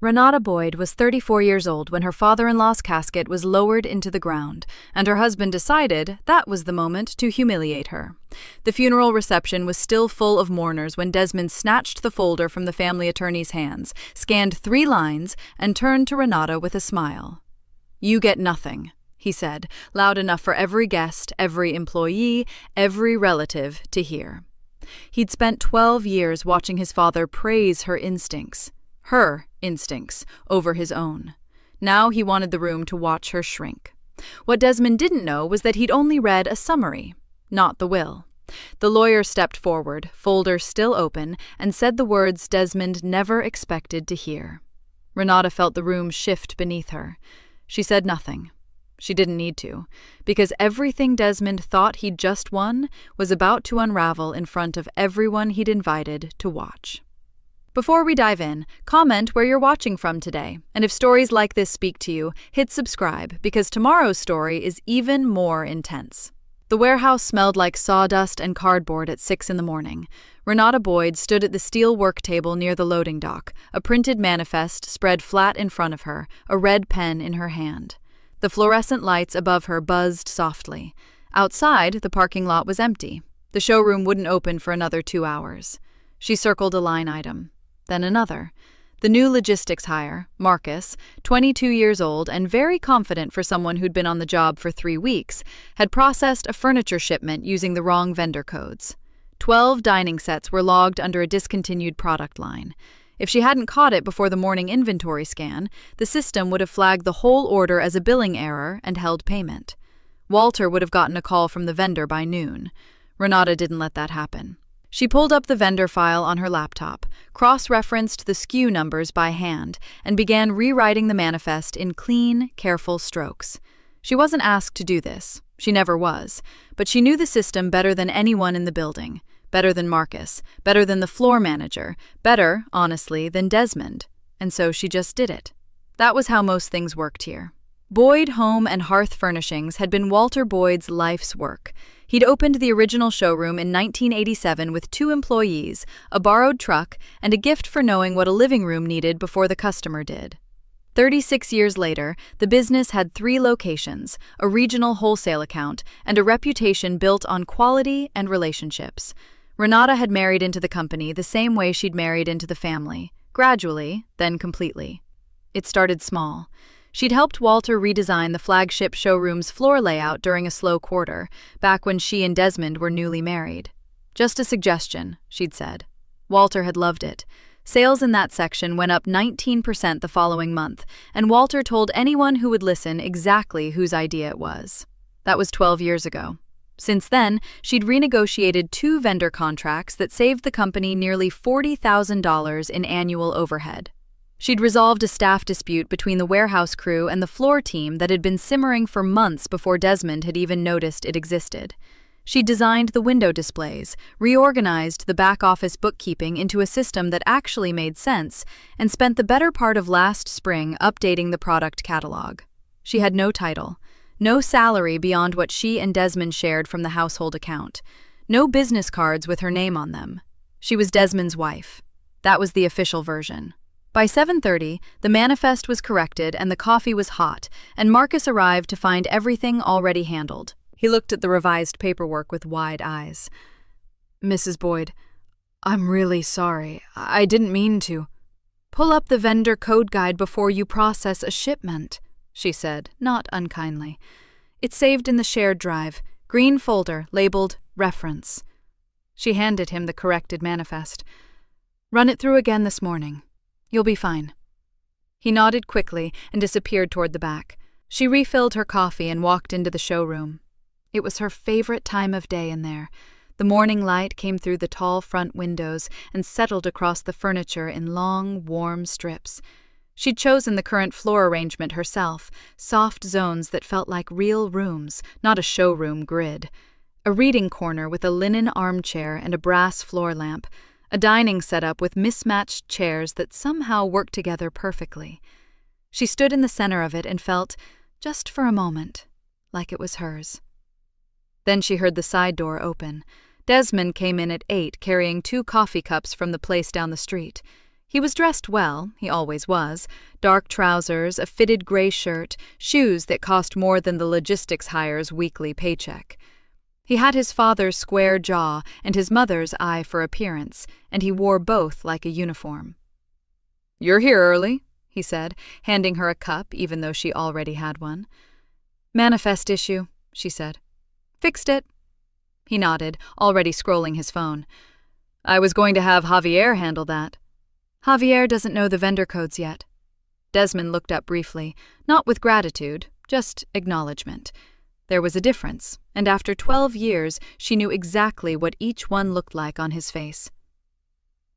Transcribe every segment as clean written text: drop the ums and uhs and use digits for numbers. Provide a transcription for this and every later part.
Renata Boyd was 34 years old when her father-in-law's casket was lowered into the ground, and her husband decided that was the moment to humiliate her. The funeral reception was still full of mourners when Desmond snatched the folder from the family attorney's hands, scanned 3 lines, and turned to Renata with a smile. "You get nothing," he said, loud enough for every guest, every employee, every relative to hear. He'd spent 12 years watching his father praise her instincts, over his own. Now he wanted the room to watch her shrink. What Desmond didn't know was that he'd only read a summary, not the will. The lawyer stepped forward, folder still open, and said the words Desmond never expected to hear. Renata felt the room shift beneath her. She said nothing. She didn't need to, because everything Desmond thought he'd just won was about to unravel in front of everyone he'd invited to watch. Before we dive in, comment where you're watching from today, and if stories like this speak to you, hit subscribe, because tomorrow's story is even more intense. The warehouse smelled like sawdust and cardboard at 6 in the morning. Renata Boyd stood at the steel work table near the loading dock, a printed manifest spread flat in front of her, a red pen in her hand. The fluorescent lights above her buzzed softly. Outside, the parking lot was empty. The showroom wouldn't open for another 2 hours. She circled a line item. Then another. The new logistics hire, Marcus, 22 years old and very confident for someone who'd been on the job for 3 weeks, had processed a furniture shipment using the wrong vendor codes. 12 dining sets were logged under a discontinued product line. If she hadn't caught it before the morning inventory scan, the system would have flagged the whole order as a billing error and held payment. Walter would have gotten a call from the vendor by noon. Renata didn't let that happen. She pulled up the vendor file on her laptop, cross-referenced the SKU numbers by hand, and began rewriting the manifest in clean, careful strokes. She wasn't asked to do this. She never was. But she knew the system better than anyone in the building, better than Marcus, better than the floor manager, better, honestly, than Desmond. And so she just did it. That was how most things worked here. Boyd Home and Hearth Furnishings had been Walter Boyd's life's work. He'd opened the original showroom in 1987 with 2 employees, a borrowed truck, and a gift for knowing what a living room needed before the customer did. 36 years later, the business had 3 locations, a regional wholesale account, and a reputation built on quality and relationships. Renata had married into the company the same way she'd married into the family, gradually, then completely. It started small. She'd helped Walter redesign the flagship showroom's floor layout during a slow quarter, back when she and Desmond were newly married. "Just a suggestion," she'd said. Walter had loved it. Sales in that section went up 19% the following month, and Walter told anyone who would listen exactly whose idea it was. That was 12 years ago. Since then, she'd renegotiated 2 vendor contracts that saved the company nearly $40,000 in annual overhead. She'd resolved a staff dispute between the warehouse crew and the floor team that had been simmering for months before Desmond had even noticed it existed. She'd designed the window displays, reorganized the back-office bookkeeping into a system that actually made sense, and spent the better part of last spring updating the product catalog. She had no title, no salary beyond what she and Desmond shared from the household account, no business cards with her name on them. She was Desmond's wife. That was the official version. By 7:30, the manifest was corrected and the coffee was hot, and Marcus arrived to find everything already handled. He looked at the revised paperwork with wide eyes. "Mrs. Boyd, I'm really sorry. I didn't mean to." "Pull up the vendor code guide before you process a shipment," she said, not unkindly. "It's saved in the shared drive, green folder labeled Reference." She handed him the corrected manifest. "Run it through again this morning. You'll be fine." He nodded quickly and disappeared toward the back. She refilled her coffee and walked into the showroom. It was her favorite time of day in there. The morning light came through the tall front windows and settled across the furniture in long, warm strips. She'd chosen the current floor arrangement herself, soft zones that felt like real rooms, not a showroom grid. A reading corner with a linen armchair and a brass floor lamp, a dining setup with mismatched chairs that somehow worked together perfectly. She stood in the center of it and felt, just for a moment, like it was hers. Then she heard the side door open. Desmond came in at 8, carrying 2 coffee cups from the place down the street. He was dressed well, he always was, dark trousers, a fitted gray shirt, shoes that cost more than the logistics hire's weekly paycheck. He had his father's square jaw and his mother's eye for appearance, and he wore both like a uniform. "You're here early," he said, handing her a cup even though she already had one. "Manifest issue," she said. "Fixed it." He nodded, already scrolling his phone. "I was going to have Javier handle that." "Javier doesn't know the vendor codes yet." Desmond looked up briefly, not with gratitude, just acknowledgement. There was a difference, and after 12 years, she knew exactly what each one looked like on his face.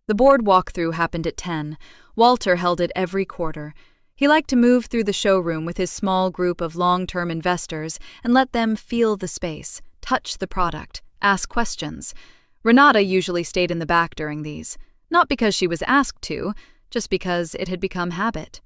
The board walkthrough happened at 10. Walter held it every quarter. He liked to move through the showroom with his small group of long-term investors and let them feel the space, touch the product, ask questions. Renata usually stayed in the back during these, not because she was asked to, just because it had become habit.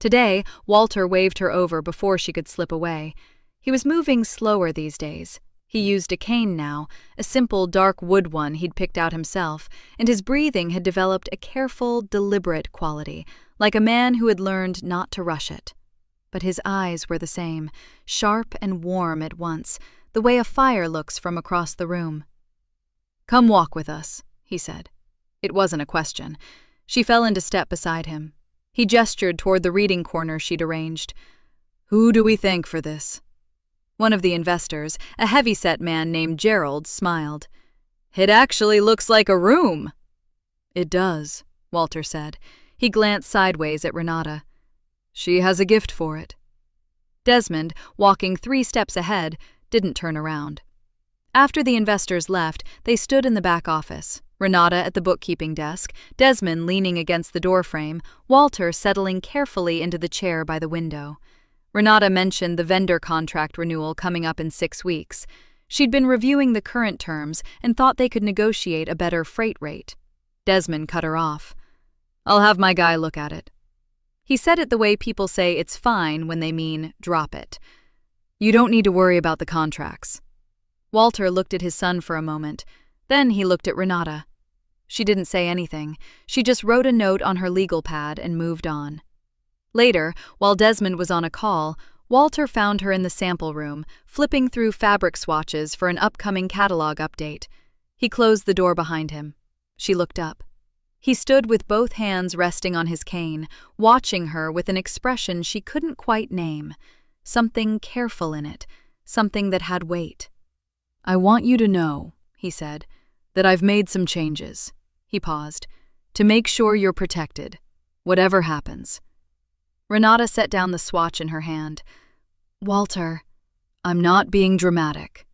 Today, Walter waved her over before she could slip away. He was moving slower these days. He used a cane now, a simple dark wood one he'd picked out himself, and his breathing had developed a careful, deliberate quality, like a man who had learned not to rush it. But his eyes were the same, sharp and warm at once, the way a fire looks from across the room. "Come walk with us," he said. It wasn't a question. She fell into step beside him. He gestured toward the reading corner she'd arranged. "Who do we thank for this?" One of the investors, a heavy-set man named Gerald, smiled. "It actually looks like a room." "It does," Walter said. He glanced sideways at Renata. "She has a gift for it." Desmond, walking 3 steps ahead, didn't turn around. After the investors left, they stood in the back office. Renata at the bookkeeping desk, Desmond leaning against the doorframe, Walter settling carefully into the chair by the window. Renata mentioned the vendor contract renewal coming up in 6 weeks. She'd been reviewing the current terms and thought they could negotiate a better freight rate. Desmond cut her off. "I'll have my guy look at it." He said it the way people say it's fine when they mean drop it. "You don't need to worry about the contracts." Walter looked at his son for a moment. Then he looked at Renata. She didn't say anything. She just wrote a note on her legal pad and moved on. Later, while Desmond was on a call, Walter found her in the sample room, flipping through fabric swatches for an upcoming catalog update. He closed the door behind him. She looked up. He stood with both hands resting on his cane, watching her with an expression she couldn't quite name. Something careful in it, something that had weight. "I want you to know," he said, "that I've made some changes." He paused. "To make sure you're protected, whatever happens." Renata set down the swatch in her hand. "Walter, I'm not being dramatic."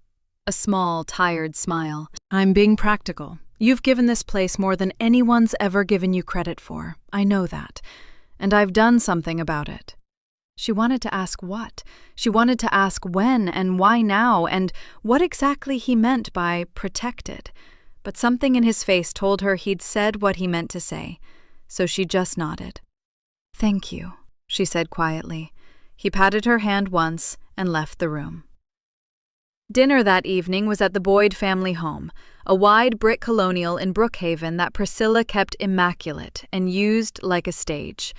A small, tired smile. "I'm being practical. You've given this place more than anyone's ever given you credit for. I know that. And I've done something about it." She wanted to ask what. She wanted to ask when and why now and what exactly he meant by protected. But something in his face told her he'd said what he meant to say, so she just nodded. "Thank you," she said quietly. He patted her hand once and left the room. Dinner that evening was at the Boyd family home, a wide brick colonial in Brookhaven that Priscilla kept immaculate and used like a stage.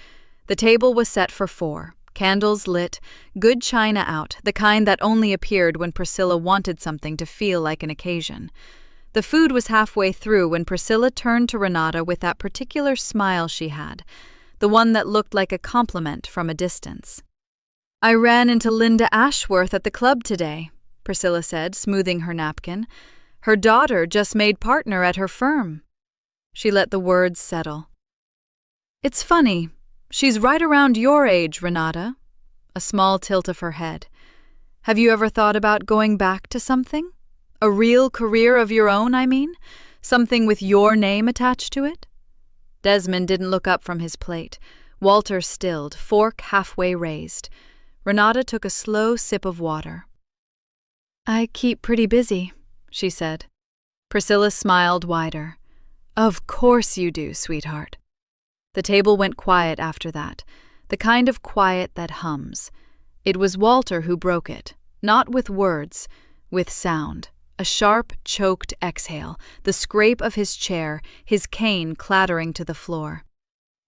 The table was set for 4. Candles lit, good china out, the kind that only appeared when Priscilla wanted something to feel like an occasion. The food was halfway through when Priscilla turned to Renata with that particular smile she had, the one that looked like a compliment from a distance. "I ran into Linda Ashworth at the club today," Priscilla said, smoothing her napkin. "Her daughter just made partner at her firm." She let the words settle. "It's funny. She's right around your age, Renata." A small tilt of her head. "Have you ever thought about going back to something? A real career of your own, I mean? Something with your name attached to it?" Desmond didn't look up from his plate. Walter stilled, fork halfway raised. Renata took a slow sip of water. "I keep pretty busy," she said. Priscilla smiled wider. "Of course you do, sweetheart." The table went quiet after that, the kind of quiet that hums. It was Walter who broke it, not with words, with sound. A sharp, choked exhale, the scrape of his chair, his cane clattering to the floor.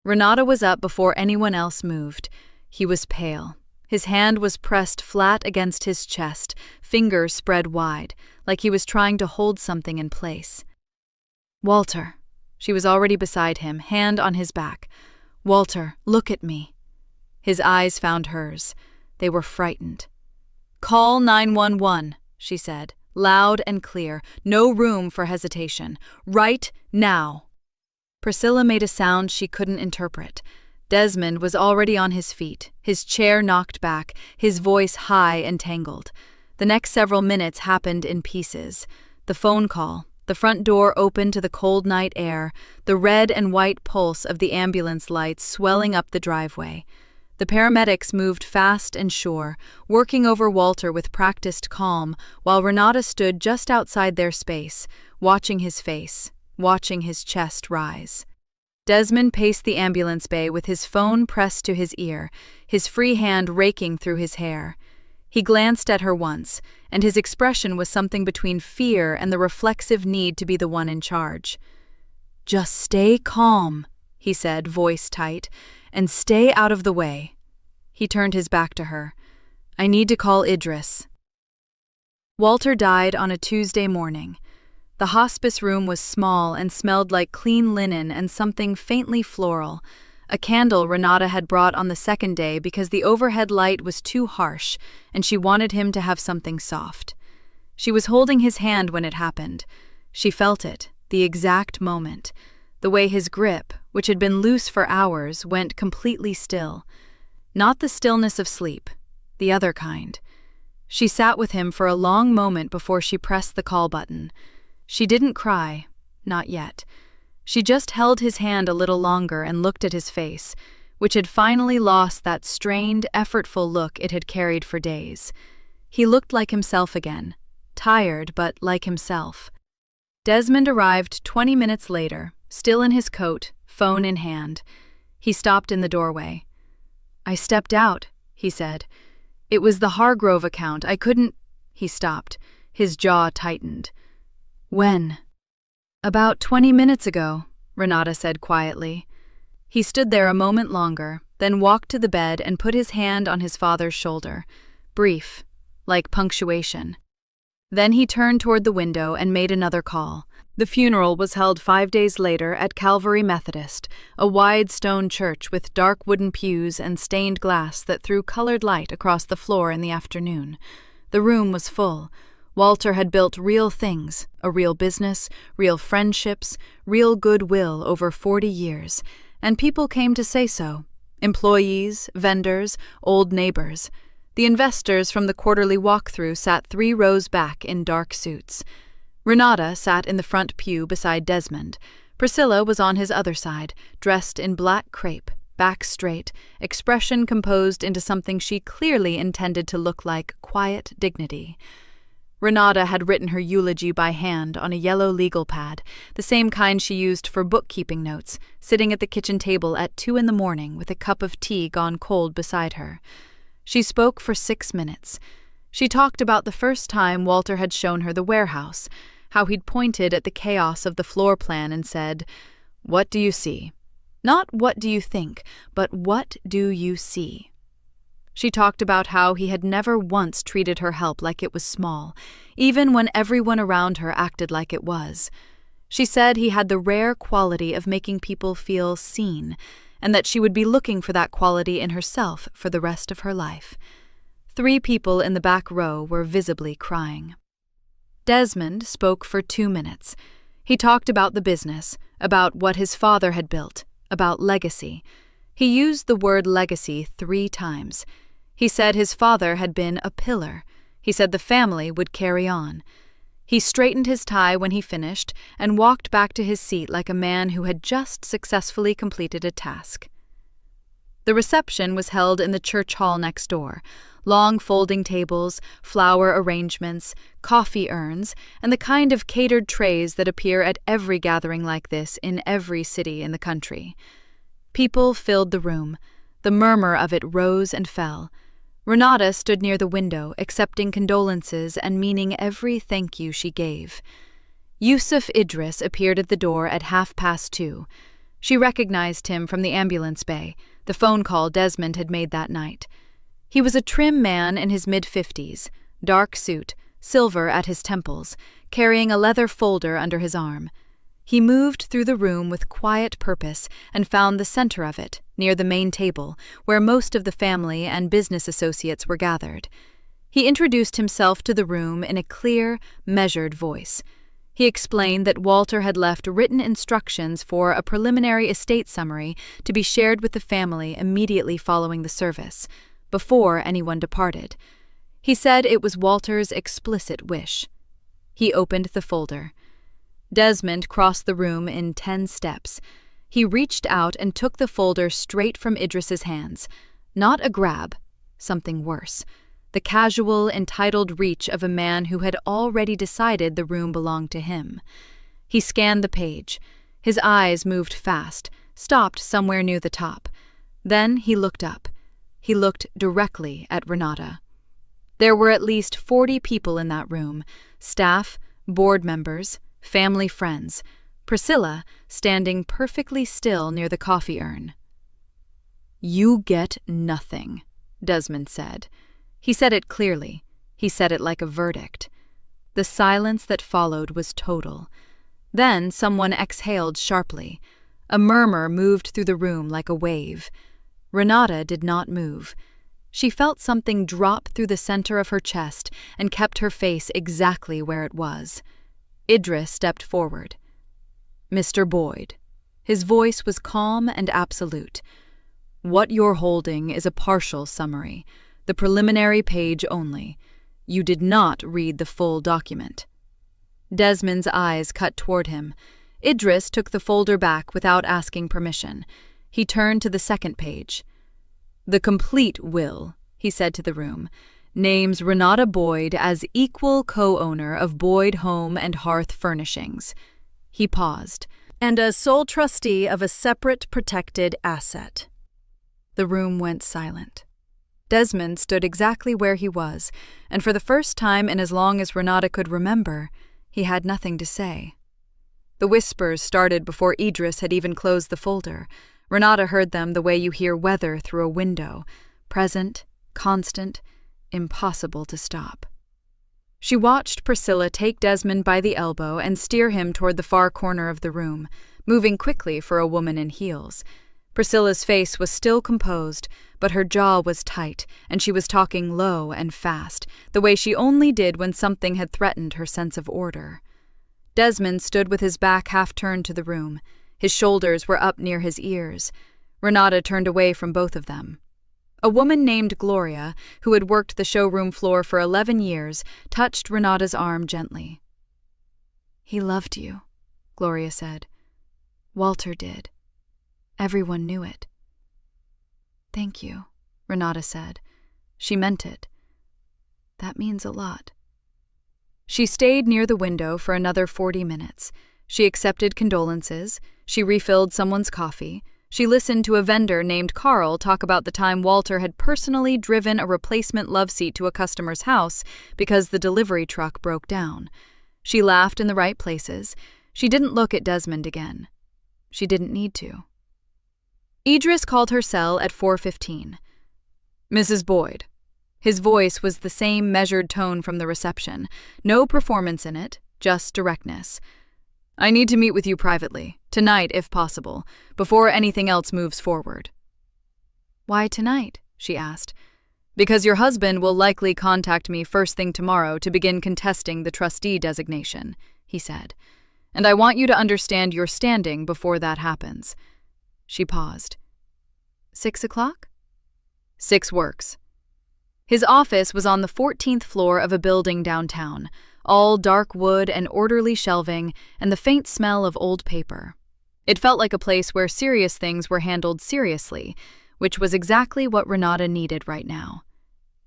Renata was up before anyone else moved. He was pale. His hand was pressed flat against his chest, fingers spread wide, like he was trying to hold something in place. "Walter." She was already beside him, hand on his back. "Walter, look at me." His eyes found hers. They were frightened. "Call 911, she said, loud and clear, no room for hesitation. Right now." Priscilla made a sound she couldn't interpret. Desmond was already on his feet, his chair knocked back, his voice high and tangled. The next several minutes happened in pieces. The phone call, the front door open to the cold night air, the red and white pulse of the ambulance lights swelling up the driveway. The paramedics moved fast and sure, working over Walter with practiced calm, while Renata stood just outside their space, watching his face, watching his chest rise. Desmond paced the ambulance bay with his phone pressed to his ear, his free hand raking through his hair. He glanced at her once, and his expression was something between fear and the reflexive need to be the one in charge. "Just stay calm," he said, voice tight, "and stay out of the way." He turned his back to her. "I need to call Idris." Walter died on a Tuesday morning. The hospice room was small and smelled like clean linen and something faintly floral, a candle Renata had brought on the second day because the overhead light was too harsh and she wanted him to have something soft. She was holding his hand when it happened. She felt it, the exact moment. The way his grip, which had been loose for hours, went completely still. Not the stillness of sleep, the other kind. She sat with him for a long moment before she pressed the call button. She didn't cry, not yet. She just held his hand a little longer and looked at his face, which had finally lost that strained, effortful look it had carried for days. He looked like himself again, tired but like himself. Desmond arrived 20 minutes later, still in his coat, phone in hand. He stopped in the doorway. "I stepped out," he said. "It was the Hargrove account. I couldn't—" He stopped. His jaw tightened. "When?" "About 20 minutes ago," Renata said quietly. He stood there a moment longer, then walked to the bed and put his hand on his father's shoulder. Brief, like punctuation. Then he turned toward the window and made another call. The funeral was held 5 days later at Calvary Methodist, a wide stone church with dark wooden pews and stained glass that threw colored light across the floor in the afternoon. The room was full. Walter had built real things, a real business, real friendships, real goodwill over 40 years, and people came to say so. Employees, vendors, old neighbors. The investors from the quarterly walkthrough sat 3 rows back in dark suits. Renata sat in the front pew beside Desmond. Priscilla was on his other side, dressed in black crepe, back straight, expression composed into something she clearly intended to look like quiet dignity. Renata had written her eulogy by hand on a yellow legal pad, the same kind she used for bookkeeping notes, sitting at the kitchen table at 2 a.m. with a cup of tea gone cold beside her. She spoke for 6 minutes. She talked about the first time Walter had shown her the warehouse, how he'd pointed at the chaos of the floor plan and said, "What do you see? Not what do you think, but what do you see?" She talked about how he had never once treated her help like it was small, even when everyone around her acted like it was. She said he had the rare quality of making people feel seen, and that she would be looking for that quality in herself for the rest of her life. 3 people in the back row were visibly crying. Desmond spoke for 2 minutes. He talked about the business, about what his father had built, about legacy. He used the word legacy 3 times. He said his father had been a pillar. He said the family would carry on. He straightened his tie when he finished and walked back to his seat like a man who had just successfully completed a task. The reception was held in the church hall next door. Long folding tables, flower arrangements, coffee urns, and the kind of catered trays that appear at every gathering like this in every city in the country. People filled the room. The murmur of it rose and fell. Renata stood near the window, accepting condolences and meaning every thank you she gave. Yusuf Idris appeared at the door at 2:30. She recognized him from the ambulance bay, the phone call Desmond had made that night. He was a trim man in his mid-50s, dark suit, silver at his temples, carrying a leather folder under his arm. He moved through the room with quiet purpose and found the center of it, near the main table, where most of the family and business associates were gathered. He introduced himself to the room in a clear, measured voice. He explained that Walter had left written instructions for a preliminary estate summary to be shared with the family immediately following the service, before anyone departed. He said it was Walter's explicit wish. He opened the folder. Desmond crossed the room in 10 steps. He reached out and took the folder straight from Idris's hands. Not a grab, something worse. The casual, entitled reach of a man who had already decided the room belonged to him. He scanned the page. His eyes moved fast, stopped somewhere near the top. Then he looked up. He looked directly at Renata. There were at least 40 people in that room, staff, board members, family friends, Priscilla standing perfectly still near the coffee urn. "You get nothing," Desmond said. He said it clearly. He said it like a verdict. The silence that followed was total. Then someone exhaled sharply. A murmur moved through the room like a wave. Renata did not move. She felt something drop through the center of her chest and kept her face exactly where it was. Idris stepped forward. "Mr. Boyd." His voice was calm and absolute. "What you're holding is a partial summary, the preliminary page only. You did not read the full document." Desmond's eyes cut toward him. Idris took the folder back without asking permission. He turned to the second page. "The complete will," he said to the room, "names Renata Boyd as equal co-owner of Boyd Home and Hearth Furnishings." He paused. "And as sole trustee of a separate protected asset." The room went silent. Desmond stood exactly where he was, and for the first time in as long as Renata could remember, he had nothing to say. The whispers started before Idris had even closed the folder. Renata heard them the way you hear weather through a window, present, constant, impossible to stop. She watched Priscilla take Desmond by the elbow and steer him toward the far corner of the room, moving quickly for a woman in heels. Priscilla's face was still composed, but her jaw was tight, and she was talking low and fast, the way she only did when something had threatened her sense of order. Desmond stood with his back half-turned to the room. His shoulders were up near his ears. Renata turned away from both of them. A woman named Gloria, who had worked the showroom floor for 11 years, touched Renata's arm gently. "He loved you," Gloria said. "Walter did. Everyone knew it." "Thank you," Renata said. She meant it. "That means a lot." She stayed near the window for another 40 minutes. She accepted condolences. She refilled someone's coffee. She listened to a vendor named Carl talk about the time Walter had personally driven a replacement love seat to a customer's house because the delivery truck broke down. She laughed in the right places. She didn't look at Desmond again. She didn't need to. Idris called her cell at 4:15. "Mrs. Boyd." His voice was the same measured tone from the reception. No performance in it, just directness. "I need to meet with you privately, tonight if possible, before anything else moves forward." "Why tonight?" she asked. "Because your husband will likely contact me first thing tomorrow to begin contesting the trustee designation," he said. "And I want you to understand your standing before that happens." She paused. 6 o'clock? 6 works. His office was on the 14th floor of a building downtown, all dark wood and orderly shelving and the faint smell of old paper. It felt like a place where serious things were handled seriously, which was exactly what Renata needed right now.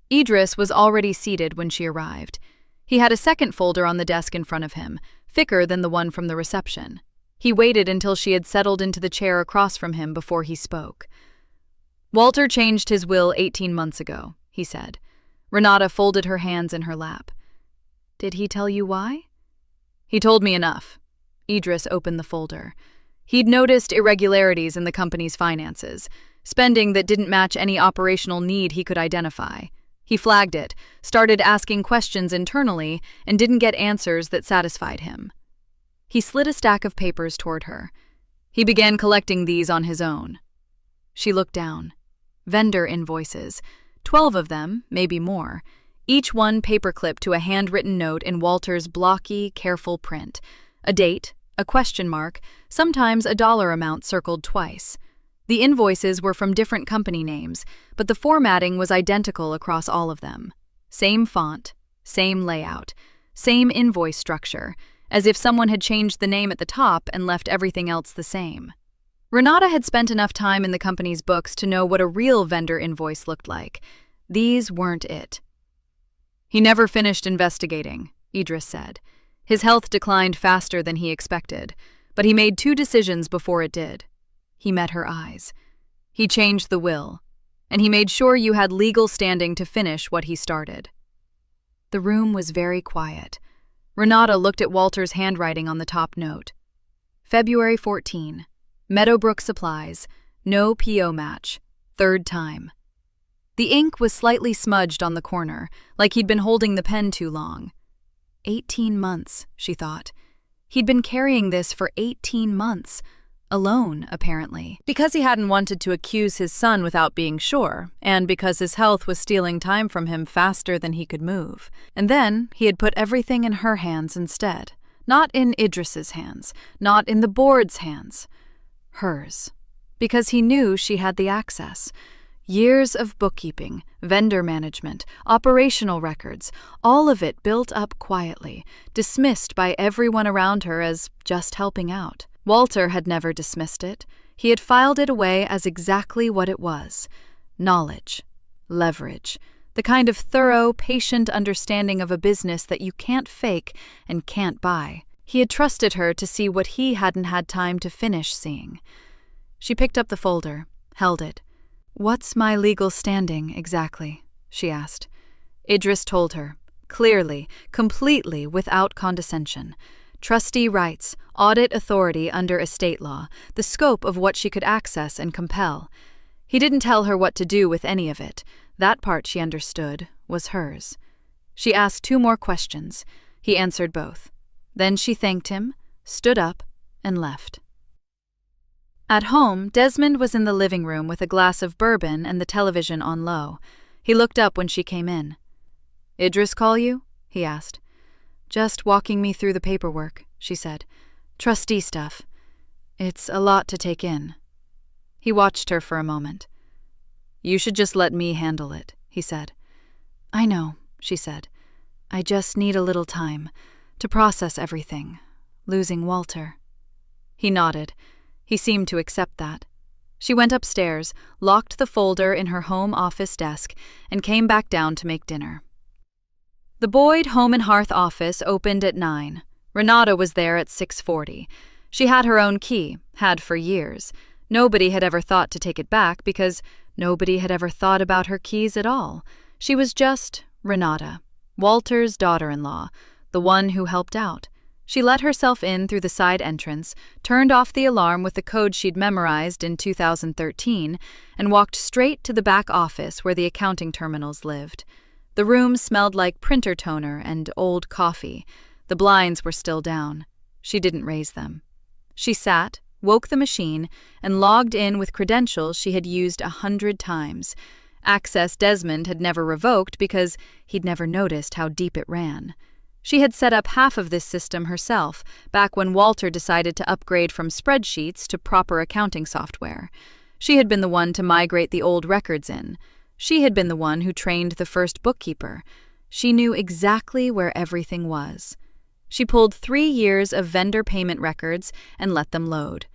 Idris was already seated when she arrived. He had a second folder on the desk in front of him, thicker than the one from the reception. He waited until she had settled into the chair across from him before he spoke. "Walter changed his will 18 months ago," he said. Renata folded her hands in her lap. "Did he tell you why?" "He told me enough." Idris opened the folder. He'd noticed irregularities in the company's finances, spending that didn't match any operational need he could identify. He flagged it, started asking questions internally, and didn't get answers that satisfied him. He slid a stack of papers toward her. He began collecting these on his own. She looked down. Vendor invoices, 12 of them, maybe more, each one paperclipped to a handwritten note in Walter's blocky, careful print. A date, a question mark, sometimes a dollar amount circled twice. The invoices were from different company names, but the formatting was identical across all of them. Same font, same layout, same invoice structure, as if someone had changed the name at the top and left everything else the same. Renata had spent enough time in the company's books to know what a real vendor invoice looked like. These weren't it. He never finished investigating, Idris said. His health declined faster than he expected, but he made 2 decisions before it did. He met her eyes. He changed the will, and he made sure you had legal standing to finish what he started. The room was very quiet. Renata looked at Walter's handwriting on the top note. February 14, Meadowbrook Supplies, no PO match, 3rd time. The ink was slightly smudged on the corner, like he'd been holding the pen too long. 18 months, she thought. He'd been carrying this for 18 months. Alone, apparently. Because he hadn't wanted to accuse his son without being sure, and because his health was stealing time from him faster than he could move. And then he had put everything in her hands instead. Not in Idris's hands, not in the board's hands. Hers. Because he knew she had the access. Years of bookkeeping, vendor management, operational records, all of it built up quietly, dismissed by everyone around her as just helping out. Walter had never dismissed it. He had filed it away as exactly what it was. Knowledge. Leverage. The kind of thorough, patient understanding of a business that you can't fake and can't buy. He had trusted her to see what he hadn't had time to finish seeing. She picked up the folder, held it. "What's my legal standing, exactly?" she asked. Idris told her, clearly, completely, without condescension. Trustee rights, audit authority under estate law, the scope of what she could access and compel. He didn't tell her what to do with any of it. That part she understood was hers. She asked 2 more questions. He answered both. Then she thanked him, stood up, and left. At home, Desmond was in the living room with a glass of bourbon and the television on low. He looked up when she came in. "Idris call you?" he asked. "Just walking me through the paperwork," she said. "Trustee stuff. It's a lot to take in." He watched her for a moment. "You should just let me handle it," he said. "I know," she said. "I just need a little time to process everything. Losing Walter." He nodded. He seemed to accept that. She went upstairs, locked the folder in her home office desk, and came back down to make dinner. The Boyd Home and Hearth office opened at 9. Renata was there at 6:40. She had her own key, had for years. Nobody had ever thought to take it back because nobody had ever thought about her keys at all. She was just Renata, Walter's daughter-in-law, the one who helped out. She let herself in through the side entrance, turned off the alarm with the code she'd memorized in 2013, and walked straight to the back office where the accounting terminals lived. The room smelled like printer toner and old coffee. The blinds were still down. She didn't raise them. She sat, woke the machine, and logged in with credentials she had used 100 times. Access Desmond had never revoked because he'd never noticed how deep it ran. She had set up half of this system herself, back when Walter decided to upgrade from spreadsheets to proper accounting software. She had been the one to migrate the old records in. She had been the one who trained the first bookkeeper. She knew exactly where everything was. She pulled 3 years of vendor payment records and let them load.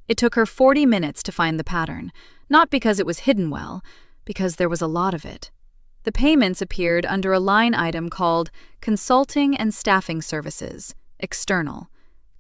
It took her 40 minutes to find the pattern, not because it was hidden well, because there was a lot of it. The payments appeared under a line item called Consulting and Staffing Services, External.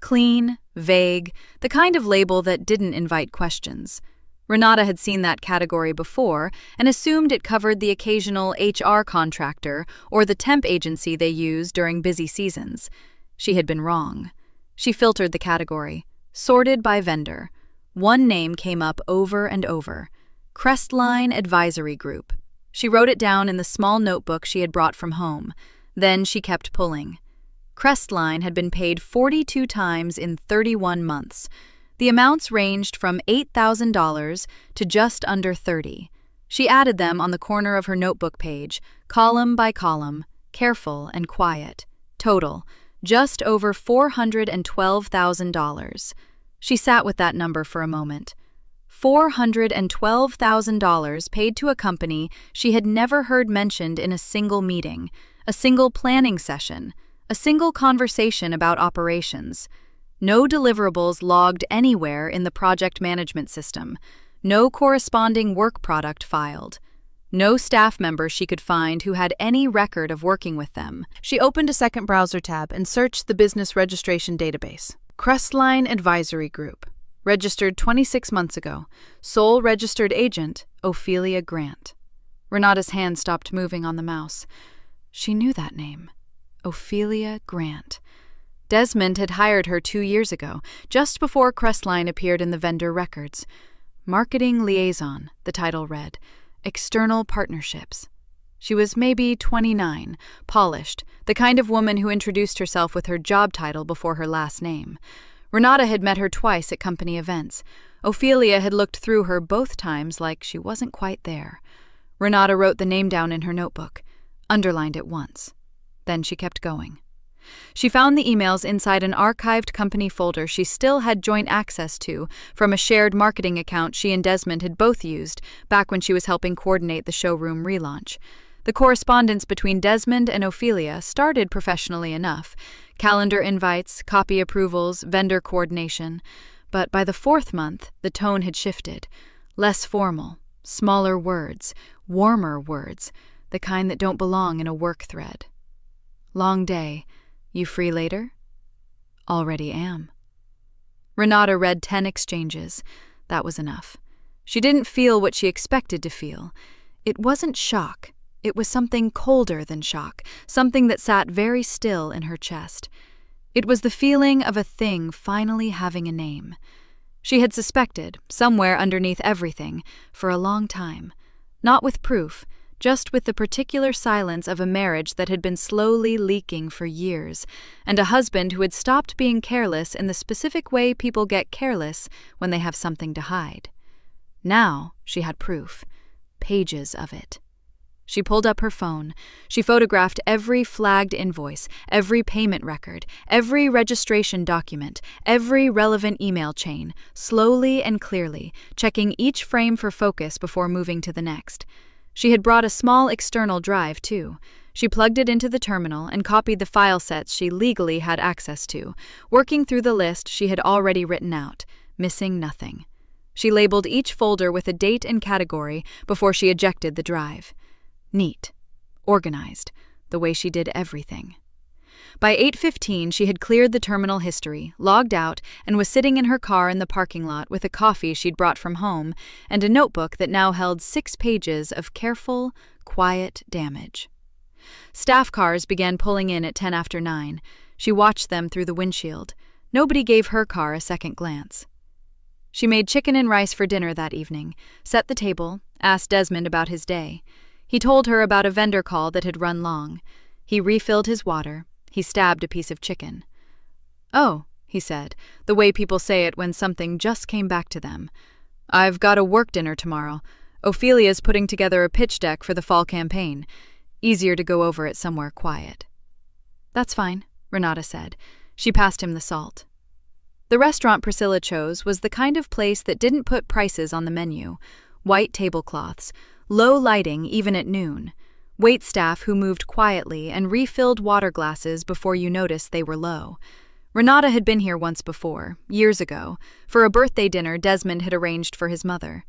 Clean, vague, the kind of label that didn't invite questions. Renata had seen that category before and assumed it covered the occasional HR contractor or the temp agency they use during busy seasons. She had been wrong. She filtered the category, Sorted by vendor. One name came up over and over: Crestline Advisory Group. She wrote it down in the small notebook she had brought from home. Then she kept pulling. Crestline had been paid 42 times in 31 months. The amounts ranged from $8,000 to just under $30,000. She added them on the corner of her notebook page, column by column, careful and quiet. Total, just over $412,000. She sat with that number for a moment. $412,000 paid to a company she had never heard mentioned in a single meeting, a single planning session, a single conversation about operations. No deliverables logged anywhere in the project management system. No corresponding work product filed. No staff member she could find who had any record of working with them. She opened a second browser tab and searched the business registration database. Crestline Advisory Group. Registered 26 months ago. Sole registered agent, Ophelia Grant. Renata's hand stopped moving on the mouse. She knew that name. Ophelia Grant. Desmond had hired her 2 years ago, just before Crestline appeared in the vendor records. Marketing Liaison, the title read. External Partnerships. She was maybe 29, polished, the kind of woman who introduced herself with her job title before her last name. Renata had met her twice at company events. Ophelia had looked through her both times like she wasn't quite there. Renata wrote the name down in her notebook, underlined it once. Then she kept going. She found the emails inside an archived company folder she still had joint access to from a shared marketing account she and Desmond had both used back when she was helping coordinate the showroom relaunch. The correspondence between Desmond and Ophelia started professionally enough: calendar invites, copy approvals, vendor coordination. But by the 4th month, the tone had shifted. Less formal, smaller words, warmer words, the kind that don't belong in a work thread. Long day. You free later? Already am. Renata read 10 exchanges. That was enough. She didn't feel what she expected to feel. It wasn't shock. It was something colder than shock, something that sat very still in her chest. It was the feeling of a thing finally having a name. She had suspected, somewhere underneath everything, for a long time. Not with proof, just with the particular silence of a marriage that had been slowly leaking for years, and a husband who had stopped being careless in the specific way people get careless when they have something to hide. Now she had proof, pages of it. She pulled up her phone. She photographed every flagged invoice, every payment record, every registration document, every relevant email chain, slowly and clearly, checking each frame for focus before moving to the next. She had brought a small external drive, too. She plugged it into the terminal and copied the file sets she legally had access to, working through the list she had already written out, missing nothing. She labeled each folder with a date and category before she ejected the drive. Neat. Organized. The way she did everything. By 8:15, she had cleared the terminal history, logged out, and was sitting in her car in the parking lot with a coffee she'd brought from home and a notebook that now held 6 pages of careful, quiet damage. Staff cars began pulling in at 10 after 9. She watched them through the windshield. Nobody gave her car a second glance. She made chicken and rice for dinner that evening, set the table, asked Desmond about his day. He told her about a vendor call that had run long. He refilled his water. He stabbed a piece of chicken. "Oh," he said, the way people say it when something just came back to them. "I've got a work dinner tomorrow. Ophelia's putting together a pitch deck for the fall campaign. Easier to go over it somewhere quiet." "That's fine," Renata said. She passed him the salt. The restaurant Priscilla chose was the kind of place that didn't put prices on the menu. White tablecloths, low lighting even at noon. Waitstaff who moved quietly and refilled water glasses before you noticed they were low. Renata had been here once before, years ago, for a birthday dinner Desmond had arranged for his mother.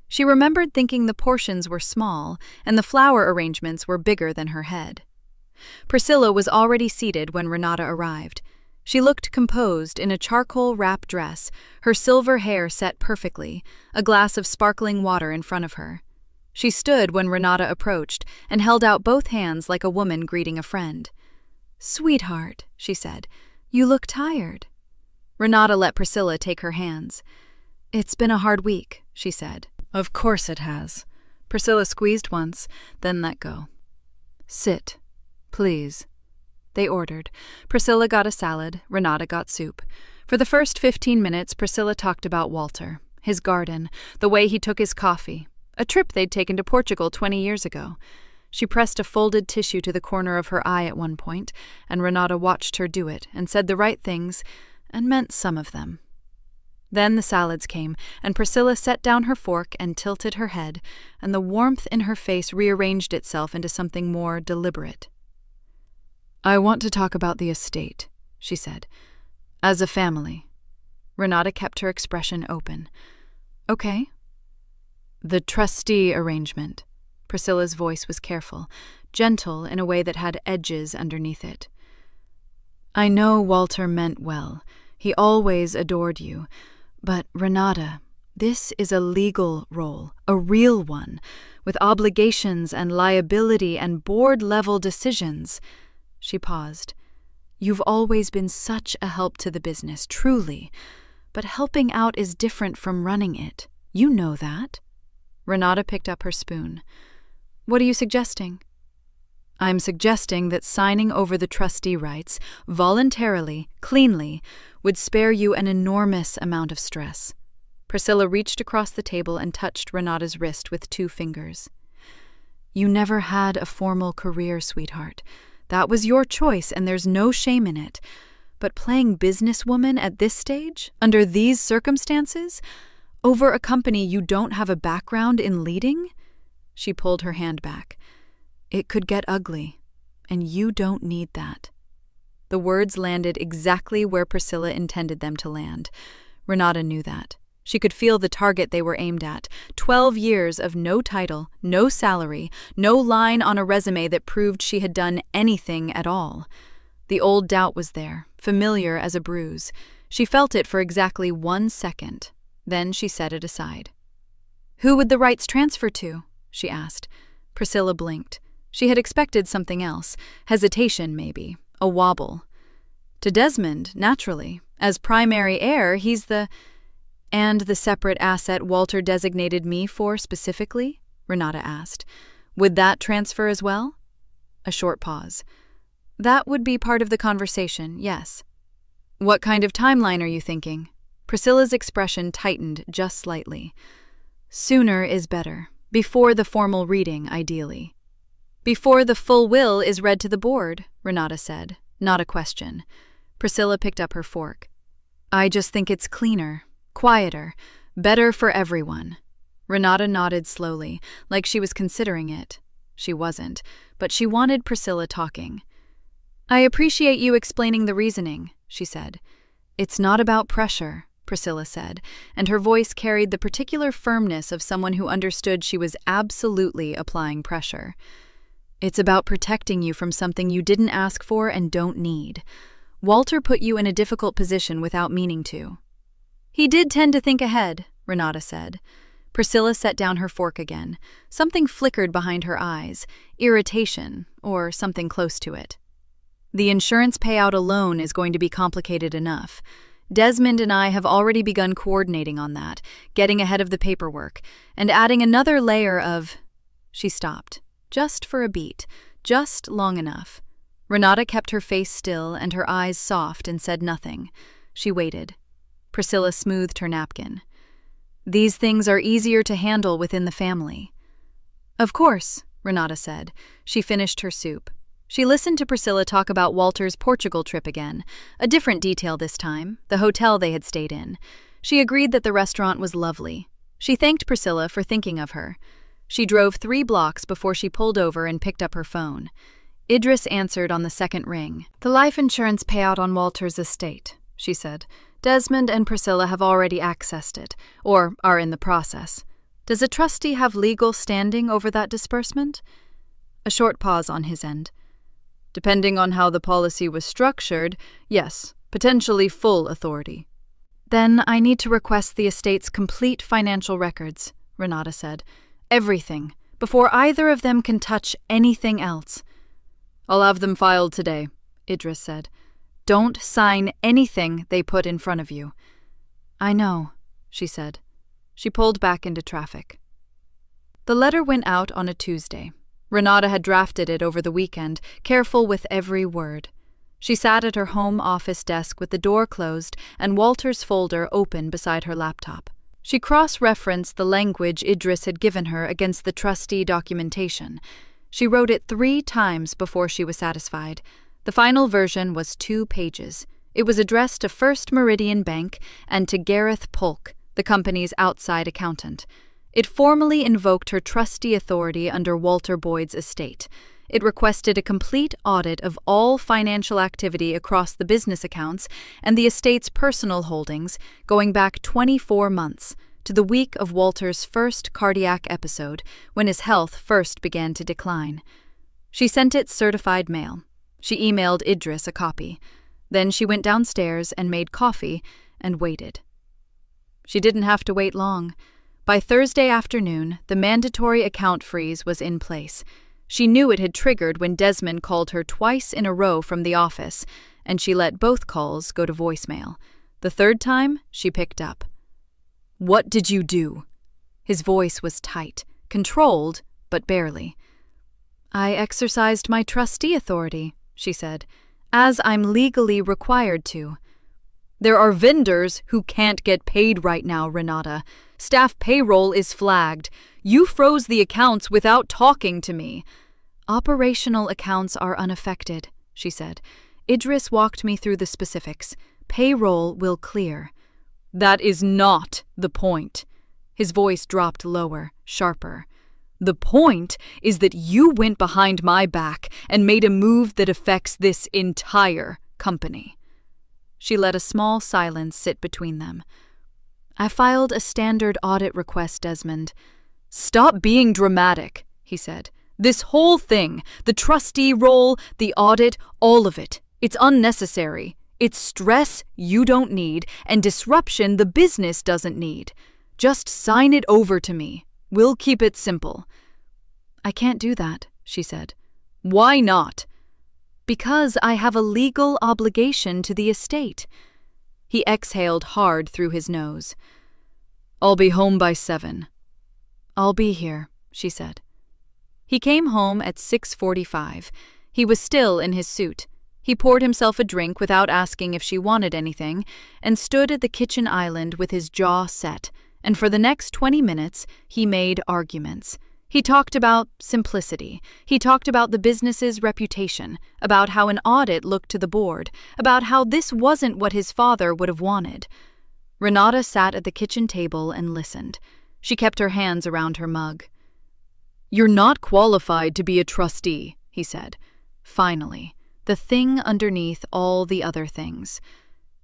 She remembered thinking the portions were small and the flower arrangements were bigger than her head. Priscilla was already seated when Renata arrived. She looked composed in a charcoal wrap dress, her silver hair set perfectly, a glass of sparkling water in front of her. She stood when Renata approached and held out both hands like a woman greeting a friend. "Sweetheart," she said, "you look tired." Renata let Priscilla take her hands. "It's been a hard week," she said. "Of course it has." Priscilla squeezed once, then let go. "Sit, please." They ordered. Priscilla got a salad, Renata got soup. For the first 15 minutes, Priscilla talked about Walter, his garden, the way he took his coffee, a trip they'd taken to Portugal 20 years ago. She pressed a folded tissue to the corner of her eye at one point, and Renata watched her do it and said the right things, and meant some of them. Then the salads came, and Priscilla set down her fork and tilted her head, and the warmth in her face rearranged itself into something more deliberate. "I want to talk about the estate," she said. "As a family." Renata kept her expression open. "Okay." "The trustee arrangement." Priscilla's voice was careful, gentle in a way that had edges underneath it. "I know Walter meant well. He always adored you. But, Renata, this is a legal role, a real one, with obligations and liability and board-level decisions." She paused. "You've always been such a help to the business, truly. But helping out is different from running it. You know that." Renata picked up her spoon. "What are you suggesting?" "I'm suggesting that signing over the trustee rights, voluntarily, cleanly, would spare you an enormous amount of stress." Priscilla reached across the table and touched Renata's wrist with 2 fingers. "You never had a formal career, sweetheart. That was your choice, and there's no shame in it. But playing businesswoman at this stage, under these circumstances, over a company you don't have a background in leading?" She pulled her hand back. "It could get ugly, and you don't need that." The words landed exactly where Priscilla intended them to land. Renata knew that. She could feel the target they were aimed at. 12 years of no title, no salary, no line on a resume that proved she had done anything at all. The old doubt was there, familiar as a bruise. She felt it for exactly 1 second. Then she set it aside. "Who would the rights transfer to?" she asked. Priscilla blinked. She had expected something else. Hesitation, maybe. A wobble. "To Desmond, naturally. As primary heir, he's the—" "And the separate asset Walter designated me for specifically?" Renata asked. "Would that transfer as well?" A short pause. "That would be part of the conversation, yes." "What kind of timeline are you thinking?" Priscilla's expression tightened just slightly. "Sooner is better. Before the formal reading, ideally." "Before the full will is read to the board," Renata said, not a question. Priscilla picked up her fork. "I just think it's cleaner, quieter, better for everyone." Renata nodded slowly, like she was considering it. She wasn't, but she wanted Priscilla talking. "I appreciate you explaining the reasoning," she said. "It's not about pressure," Priscilla said, and her voice carried the particular firmness of someone who understood she was absolutely applying pressure. "It's about protecting you from something you didn't ask for and don't need. Walter put you in a difficult position without meaning to." "He did tend to think ahead," Renata said. Priscilla set down her fork again. Something flickered behind her eyes, irritation, or something close to it. "The insurance payout alone is going to be complicated enough. Desmond and I have already begun coordinating on that, getting ahead of the paperwork, and adding another layer of—" She stopped. Just for a beat, just long enough. Renata kept her face still and her eyes soft and said nothing. She waited. Priscilla smoothed her napkin. "These things are easier to handle within the family." "Of course," Renata said. She finished her soup. She listened to Priscilla talk about Walter's Portugal trip again, a different detail this time, the hotel they had stayed in. She agreed that the restaurant was lovely. She thanked Priscilla for thinking of her. She drove 3 blocks before she pulled over and picked up her phone. Idris answered on the second ring. "The life insurance payout on Walter's estate," she said. "Desmond and Priscilla have already accessed it, or are in the process. Does a trustee have legal standing over that disbursement?" A short pause on his end. "Depending on how the policy was structured, yes, potentially full authority." "Then I need to request the estate's complete financial records," Renata said. "Everything, before either of them can touch anything else." "I'll have them filed today," Idris said. Don't sign anything they put in front of you." "I know," she said. She pulled back into traffic. The letter went out on a Tuesday. Renata had drafted it over the weekend, careful with every word. She sat at her home office desk with the door closed and Walter's folder open beside her laptop. She cross-referenced the language Idris had given her against the trustee documentation. She wrote it 3 times before she was satisfied. The final version was 2 pages. It was addressed to First Meridian Bank and to Gareth Polk, the company's outside accountant. It formally invoked her trustee authority under Walter Boyd's estate. It requested a complete audit of all financial activity across the business accounts and the estate's personal holdings, going back 24 months, to the week of Walter's first cardiac episode, when his health first began to decline. She sent it certified mail. She emailed Idris a copy. Then she went downstairs and made coffee and waited. She didn't have to wait long. By Thursday afternoon, the mandatory account freeze was in place. She knew it had triggered when Desmond called her twice in a row from the office, and she let both calls go to voicemail. The third time, she picked up. "What did you do?" His voice was tight, controlled, but barely. "I exercised my trustee authority," she said, "as I'm legally required to." "There are vendors who can't get paid right now, Renata. Staff payroll is flagged. You froze the accounts without talking to me." "Operational accounts are unaffected," she said. "Idris walked me through the specifics. Payroll will clear." "That is not the point." His voice dropped lower, sharper. "The point is that you went behind my back and made a move that affects this entire company." She let a small silence sit between them. "I filed a standard audit request, Desmond." "Stop being dramatic," he said. "This whole thing, the trustee role, the audit, all of it, it's unnecessary. It's stress you don't need and disruption the business doesn't need. Just sign it over to me. We'll keep it simple." "I can't do that," she said. "Why not?" "Because I have a legal obligation to the estate." He exhaled hard through his nose. "I'll be home by 7. "I'll be here," she said. He came home at 6:45. He was still in his suit. He poured himself a drink without asking if she wanted anything, and stood at the kitchen island with his jaw set, and for the next 20 minutes he made arguments. He talked about simplicity. He talked about the business's reputation, about how an audit looked to the board, about how this wasn't what his father would have wanted. Renata sat at the kitchen table and listened. She kept her hands around her mug. "You're not qualified to be a trustee," he said. Finally, the thing underneath all the other things.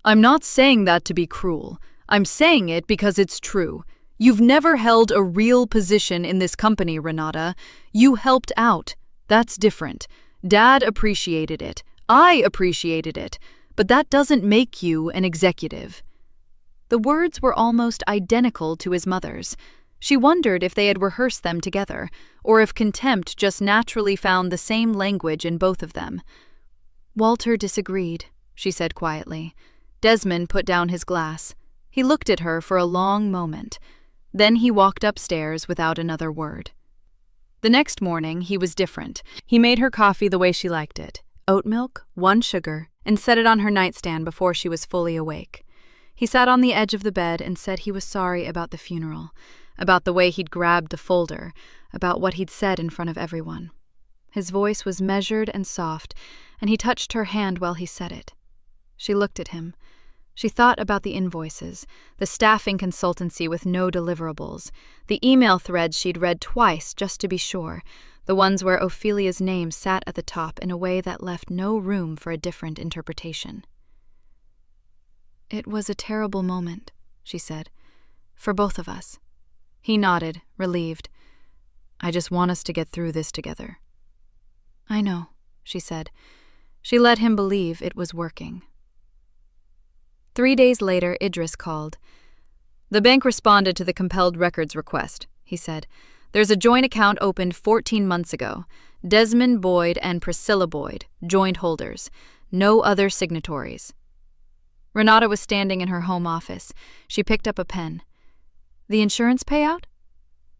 "I'm not saying that to be cruel. I'm saying it because it's true. You've never held a real position in this company, Renata. You helped out. That's different. Dad appreciated it. I appreciated it. But that doesn't make you an executive." The words were almost identical to his mother's. She wondered if they had rehearsed them together, or if contempt just naturally found the same language in both of them. "Walter disagreed," she said quietly. Desmond put down his glass. He looked at her for a long moment. Then he walked upstairs without another word. The next morning, he was different. He made her coffee the way she liked it, oat milk, 1 sugar, and set it on her nightstand before she was fully awake. He sat on the edge of the bed and said he was sorry about the funeral, about the way he'd grabbed the folder, about what he'd said in front of everyone. His voice was measured and soft, and he touched her hand while he said it. She looked at him. She thought about the invoices, the staffing consultancy with no deliverables, the email threads she'd read twice just to be sure, the ones where Ophelia's name sat at the top in a way that left no room for a different interpretation. "It was a terrible moment," she said, "for both of us." He nodded, relieved. "I just want us to get through this together." "I know," she said. She let him believe it was working. 3 days later, Idris called. "The bank responded to the compelled records request," he said. "There's a joint account opened 14 months ago. Desmond Boyd and Priscilla Boyd, joint holders. No other signatories. Renata was standing in her home office. She picked up a pen. The insurance payout?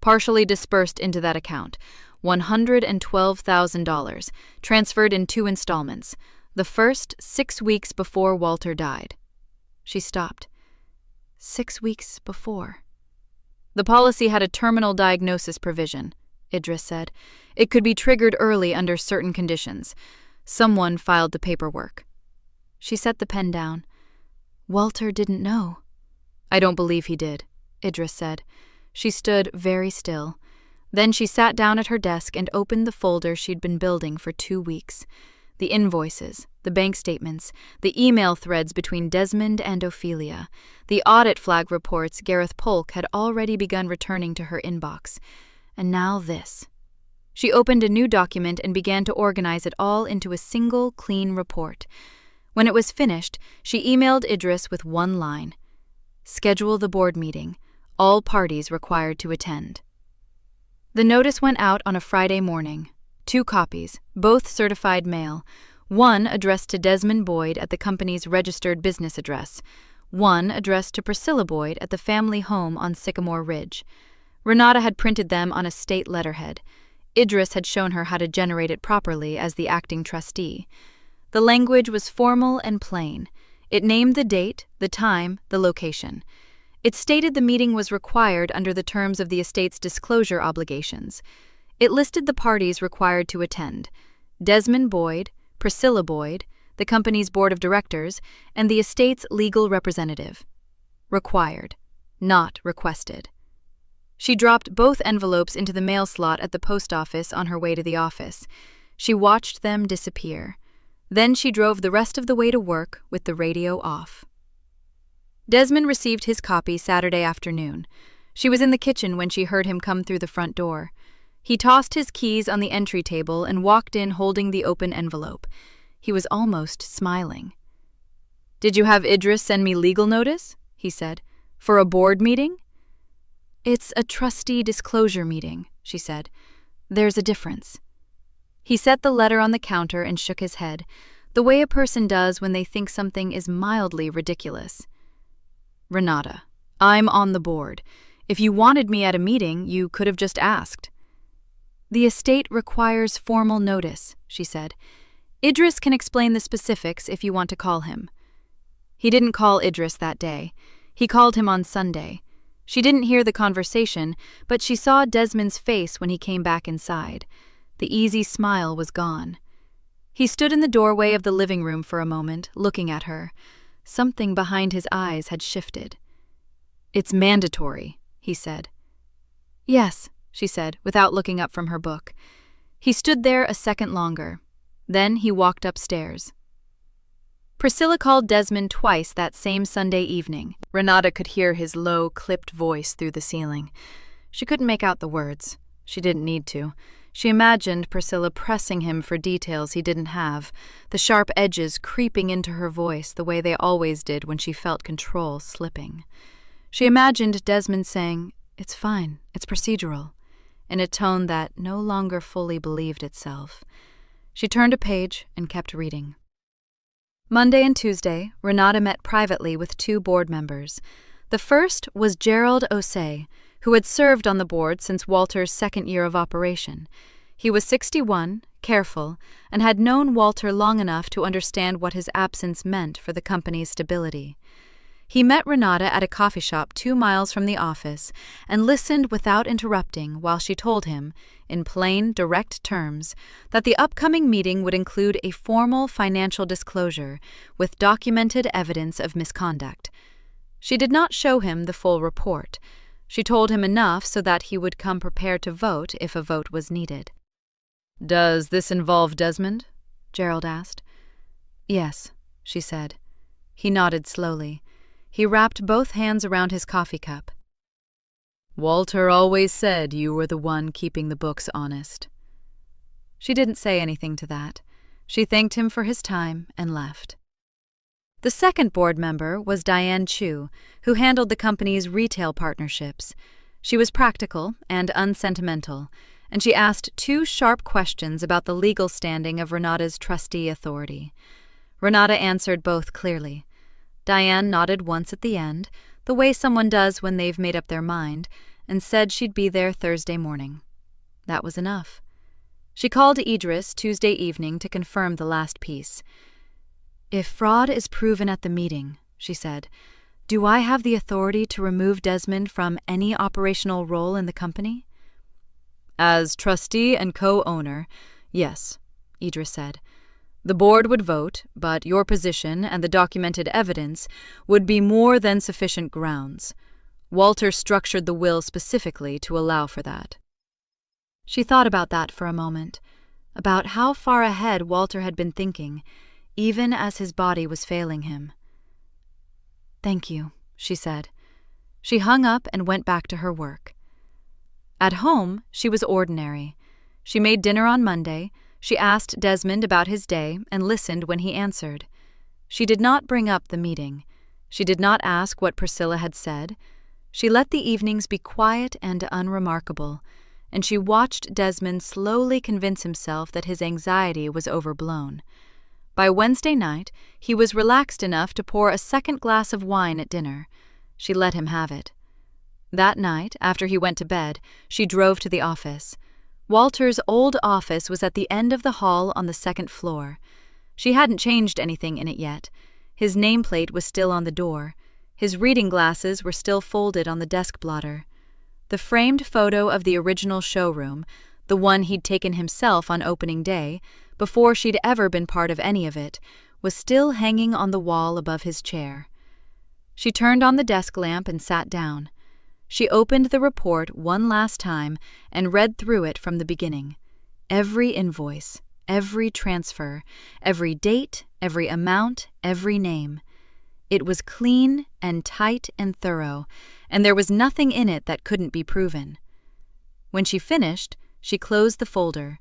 Partially dispersed into that account. $112,000, transferred in 2 installments. The first 6 weeks before Walter died. She stopped. 6 weeks before. The policy had a terminal diagnosis provision, Idris said. It could be triggered early under certain conditions. Someone filed the paperwork. She set the pen down. Walter didn't know. I don't believe he did, Idris said. She stood very still. Then she sat down at her desk and opened the folder she'd been building for 2 weeks. The invoices, the bank statements, the email threads between Desmond and Ophelia, the audit flag reports Gareth Polk had already begun returning to her inbox. And now this. She opened a new document and began to organize it all into a single, clean report. When it was finished, she emailed Idris with one line. Schedule the board meeting. All parties required to attend. The notice went out on a Friday morning. 2 copies, both certified mail. One addressed to Desmond Boyd at the company's registered business address. One addressed to Priscilla Boyd at the family home on Sycamore Ridge. Renata had printed them on a state letterhead. Idris had shown her how to generate it properly as the acting trustee. The language was formal and plain. It named the date, the time, the location. It stated the meeting was required under the terms of the estate's disclosure obligations. It listed the parties required to attend: Desmond Boyd, Priscilla Boyd, the company's board of directors, and the estate's legal representative. Required, not requested. She dropped both envelopes into the mail slot at the post office on her way to the office. She watched them disappear. Then she drove the rest of the way to work with the radio off. Desmond received his copy Saturday afternoon. She was in the kitchen when she heard him come through the front door. He tossed his keys on the entry table and walked in holding the open envelope. He was almost smiling. "Did you have Idris send me legal notice?" he said. "For a board meeting?" "It's a trustee disclosure meeting," she said. "There's a difference." He set the letter on the counter and shook his head, the way a person does when they think something is mildly ridiculous. "Renata, I'm on the board. If you wanted me at a meeting, you could have just asked." "The estate requires formal notice," she said. "Idris can explain the specifics if you want to call him." He didn't call Idris that day. He called him on Sunday. She didn't hear the conversation, but she saw Desmond's face when he came back inside. The easy smile was gone. He stood in the doorway of the living room for a moment, looking at her. Something behind his eyes had shifted. "It's mandatory," he said. "Yes," she said, without looking up from her book. He stood there a second longer. Then he walked upstairs. Priscilla called Desmond twice that same Sunday evening. Renata could hear his low, clipped voice through the ceiling. She couldn't make out the words. She didn't need to. She imagined Priscilla pressing him for details he didn't have, the sharp edges creeping into her voice the way they always did when she felt control slipping. She imagined Desmond saying, "It's fine, it's procedural," in a tone that no longer fully believed itself. She turned a page and kept reading. Monday and Tuesday, Renata met privately with 2 board members. The first was Gerald Osei, who had served on the board since Walter's 2nd year of operation. He was 61, careful, and had known Walter long enough to understand what his absence meant for the company's stability. He met Renata at a coffee shop 2 miles from the office and listened without interrupting while she told him, in plain, direct terms, that the upcoming meeting would include a formal financial disclosure with documented evidence of misconduct. She did not show him the full report. She told him enough so that he would come prepared to vote if a vote was needed. "Does this involve Desmond?" Gerald asked. "Yes," she said. He nodded slowly. He wrapped both hands around his coffee cup. "Walter always said you were the one keeping the books honest." She didn't say anything to that. She thanked him for his time and left. The second board member was Diane Chu, who handled the company's retail partnerships. She was practical and unsentimental, and she asked 2 sharp questions about the legal standing of Renata's trustee authority. Renata answered both clearly. Diane nodded once at the end, the way someone does when they've made up their mind, and said she'd be there Thursday morning. That was enough. She called Idris Tuesday evening to confirm the last piece. "If fraud is proven at the meeting," she said, "do I have the authority to remove Desmond from any operational role in the company?" "As trustee and co-owner, yes," Idris said. "The board would vote, but your position and the documented evidence would be more than sufficient grounds. Walter structured the will specifically to allow for that." She thought about that for a moment, about how far ahead Walter had been thinking, even as his body was failing him. "Thank you," she said. She hung up and went back to her work. At home, she was ordinary. She made dinner on Monday. She asked Desmond about his day and listened when he answered. She did not bring up the meeting. She did not ask what Priscilla had said. She let the evenings be quiet and unremarkable, and she watched Desmond slowly convince himself that his anxiety was overblown. By Wednesday night, he was relaxed enough to pour a second glass of wine at dinner. She let him have it. That night, after he went to bed, she drove to the office. Walter's old office was at the end of the hall on the second floor. She hadn't changed anything in it yet. His nameplate was still on the door. His reading glasses were still folded on the desk blotter. The framed photo of the original showroom, the one he'd taken himself on opening day, before she'd ever been part of any of it, was still hanging on the wall above his chair. She turned on the desk lamp and sat down. She opened the report one last time and read through it from the beginning. Every invoice, every transfer, every date, every amount, every name. It was clean and tight and thorough, and there was nothing in it that couldn't be proven. When she finished, she closed the folder.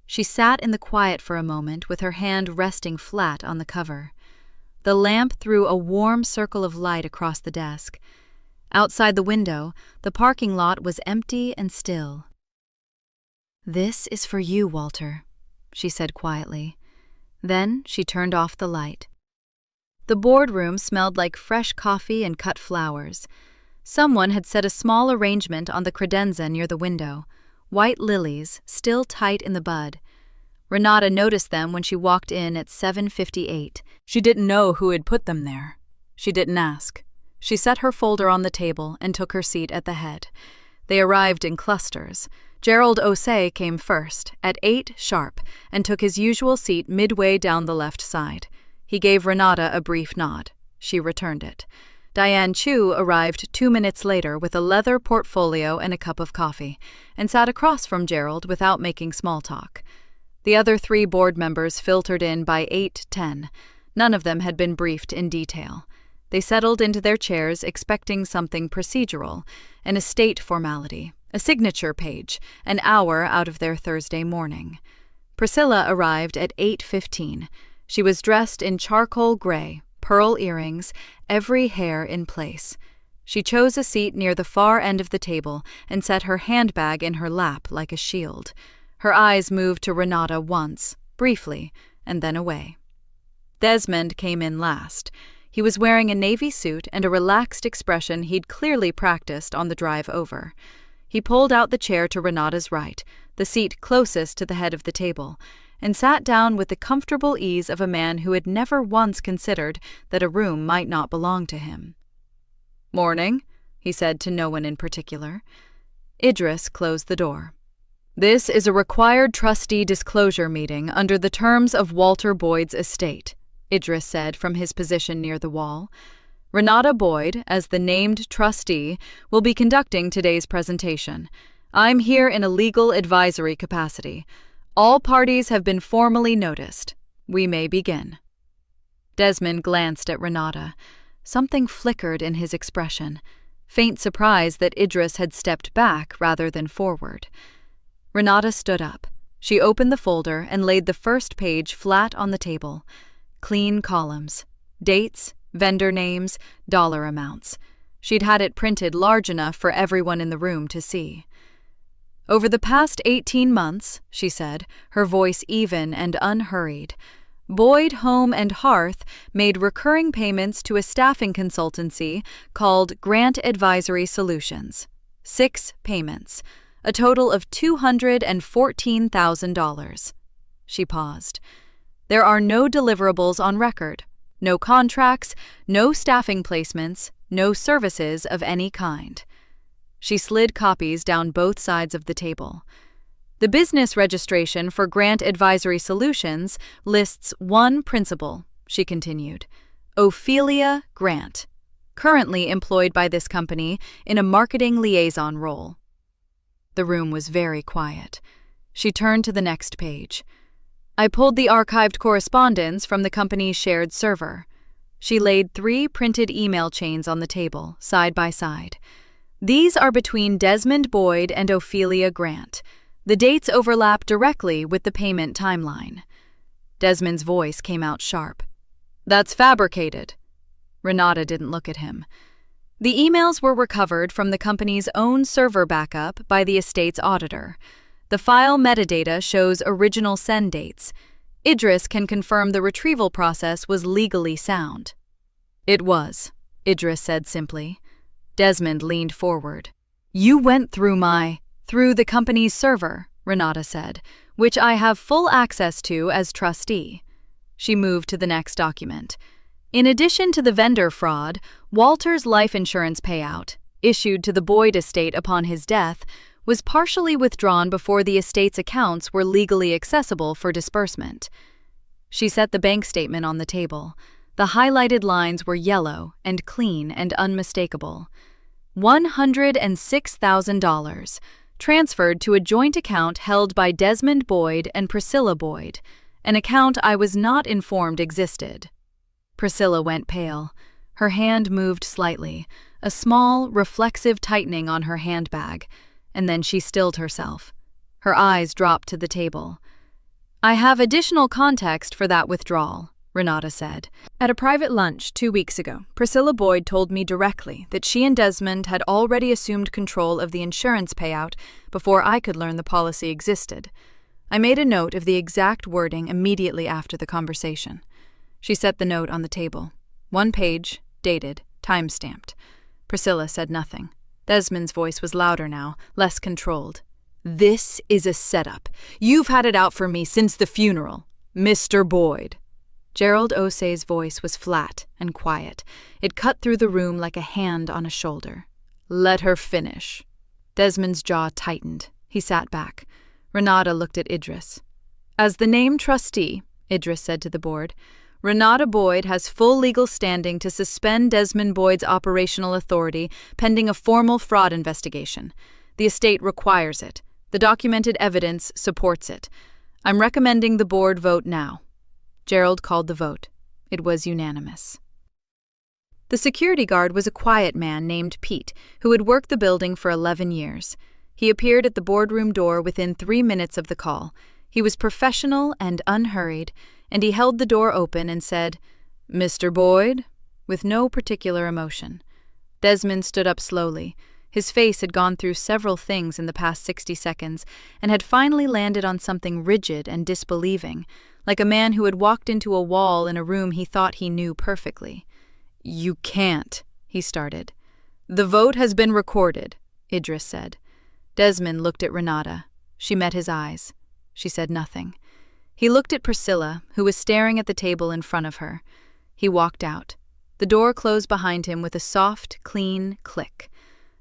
She sat in the quiet for a moment with her hand resting flat on the cover. The lamp threw a warm circle of light across the desk. Outside the window, the parking lot was empty and still. "This is for you, Walter," she said quietly. Then she turned off the light. The boardroom smelled like fresh coffee and cut flowers. Someone had set a small arrangement on the credenza near the window, white lilies, still tight in the bud. Renata noticed them when she walked in at 7:58. She didn't know who had put them there. She didn't ask. She set her folder on the table and took her seat at the head. They arrived in clusters. Gerald Osei came first, at 8 sharp, and took his usual seat midway down the left side. He gave Renata a brief nod. She returned it. Diane Chu arrived 2 minutes later with a leather portfolio and a cup of coffee, and sat across from Gerald without making small talk. The other 3 board members filtered in by 8:10. None of them had been briefed in detail. They settled into their chairs expecting something procedural, an estate formality, a signature page, an hour out of their Thursday morning. Priscilla arrived at 8:15. She was dressed in charcoal gray, pearl earrings, every hair in place. She chose a seat near the far end of the table and set her handbag in her lap like a shield. Her eyes moved to Renata once, briefly, and then away. Desmond came in last. He was wearing a navy suit and a relaxed expression he'd clearly practiced on the drive over. He pulled out the chair to Renata's right, the seat closest to the head of the table, and sat down with the comfortable ease of a man who had never once considered that a room might not belong to him. "Morning," he said to no one in particular. Idris closed the door. "This is a required trustee disclosure meeting under the terms of Walter Boyd's estate," Idris said from his position near the wall. "Renata Boyd, as the named trustee, will be conducting today's presentation. I'm here in a legal advisory capacity. All parties have been formally noticed. We may begin." Desmond glanced at Renata. Something flickered in his expression, faint surprise that Idris had stepped back rather than forward. Renata stood up. She opened the folder and laid the first page flat on the table. Clean columns, dates, vendor names, dollar amounts. She'd had it printed large enough for everyone in the room to see. "Over the past 18 months," she said, her voice even and unhurried, Boyd Home and Hearth made recurring payments to a staffing consultancy called Grant Advisory Solutions. 6 payments, a total of $214,000. She paused. There are no deliverables on record, no contracts, no staffing placements, no services of any kind. She slid copies down both sides of the table. The business registration for Grant Advisory Solutions lists one principal, she continued, Ophelia Grant, currently employed by this company in a marketing liaison role. The room was very quiet. She turned to the next page. I pulled the archived correspondence from the company's shared server. She laid 3 printed email chains on the table, side by side. These are between Desmond Boyd and Ophelia Grant. The dates overlap directly with the payment timeline. Desmond's voice came out sharp. That's fabricated. Renata didn't look at him. The emails were recovered from the company's own server backup by the estate's auditor. The file metadata shows original send dates. Idris can confirm the retrieval process was legally sound. It was, Idris said simply. Desmond leaned forward. You went through the company's server, Renata said, which I have full access to as trustee. She moved to the next document. In addition to the vendor fraud, Walter's life insurance payout, issued to the Boyd estate upon his death, was partially withdrawn before the estate's accounts were legally accessible for disbursement. She set the bank statement on the table. The highlighted lines were yellow and clean and unmistakable. $106,000, transferred to a joint account held by Desmond Boyd and Priscilla Boyd, an account I was not informed existed. Priscilla went pale. Her hand moved slightly, a small, reflexive tightening on her handbag, and then she stilled herself. Her eyes dropped to the table. I have additional context for that withdrawal, Renata said. At a private lunch 2 weeks ago, Priscilla Boyd told me directly that she and Desmond had already assumed control of the insurance payout before I could learn the policy existed. I made a note of the exact wording immediately after the conversation. She set the note on the table. 1 page, dated, time-stamped. Priscilla said nothing. Desmond's voice was louder now, less controlled. This is a setup. You've had it out for me since the funeral, Mr. Boyd. Gerald Osei's voice was flat and quiet. It cut through the room like a hand on a shoulder. Let her finish. Desmond's jaw tightened. He sat back. Renata looked at Idris. As the named trustee, Idris said to the board, Renata Boyd has full legal standing to suspend Desmond Boyd's operational authority pending a formal fraud investigation. The estate requires it. The documented evidence supports it. I'm recommending the board vote now. Gerald called the vote. It was unanimous. The security guard was a quiet man named Pete, who had worked the building for 11 years. He appeared at the boardroom door within 3 minutes of the call. He was professional and unhurried, and he held the door open and said, Mr. Boyd, with no particular emotion. Desmond stood up slowly. His face had gone through several things in the past 60 seconds and had finally landed on something rigid and disbelieving, like a man who had walked into a wall in a room he thought he knew perfectly. You can't, he started. The vote has been recorded, Idris said. Desmond looked at Renata. She met his eyes. She said nothing. He looked at Priscilla, who was staring at the table in front of her. He walked out. The door closed behind him with a soft, clean click.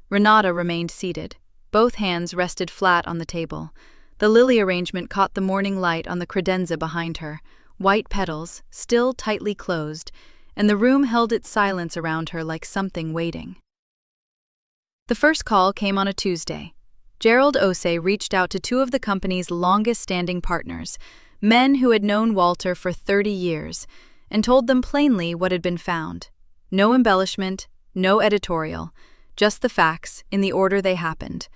Renata remained seated. Both hands rested flat on the table. The lily arrangement caught the morning light on the credenza behind her, white petals, still tightly closed, and the room held its silence around her like something waiting. The first call came on a Tuesday. Gerald Osei reached out to 2 of the company's longest-standing partners, men who had known Walter for 30 years, and told them plainly what had been found. No embellishment, no editorial, just the facts in the order they happened.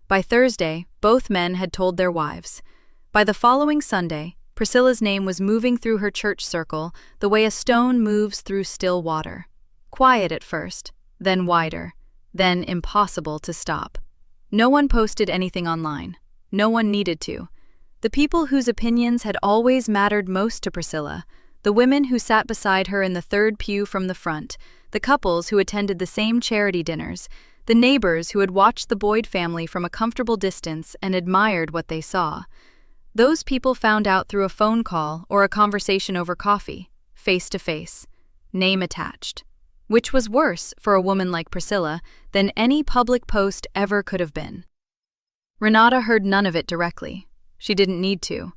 By Thursday, both men had told their wives. By the following Sunday, Priscilla's name was moving through her church circle the way a stone moves through still water. Quiet at first, then wider, then impossible to stop. No one posted anything online. No one needed to. The people whose opinions had always mattered most to Priscilla, The women who sat beside her in the third pew from the front, the couples who attended the same charity dinners, the neighbors who had watched the Boyd family from a comfortable distance and admired what they saw. Those people found out through a phone call or a conversation over coffee, face to face, name attached. Which was worse for a woman like Priscilla than any public post ever could have been. Renata heard none of it directly. She didn't need to.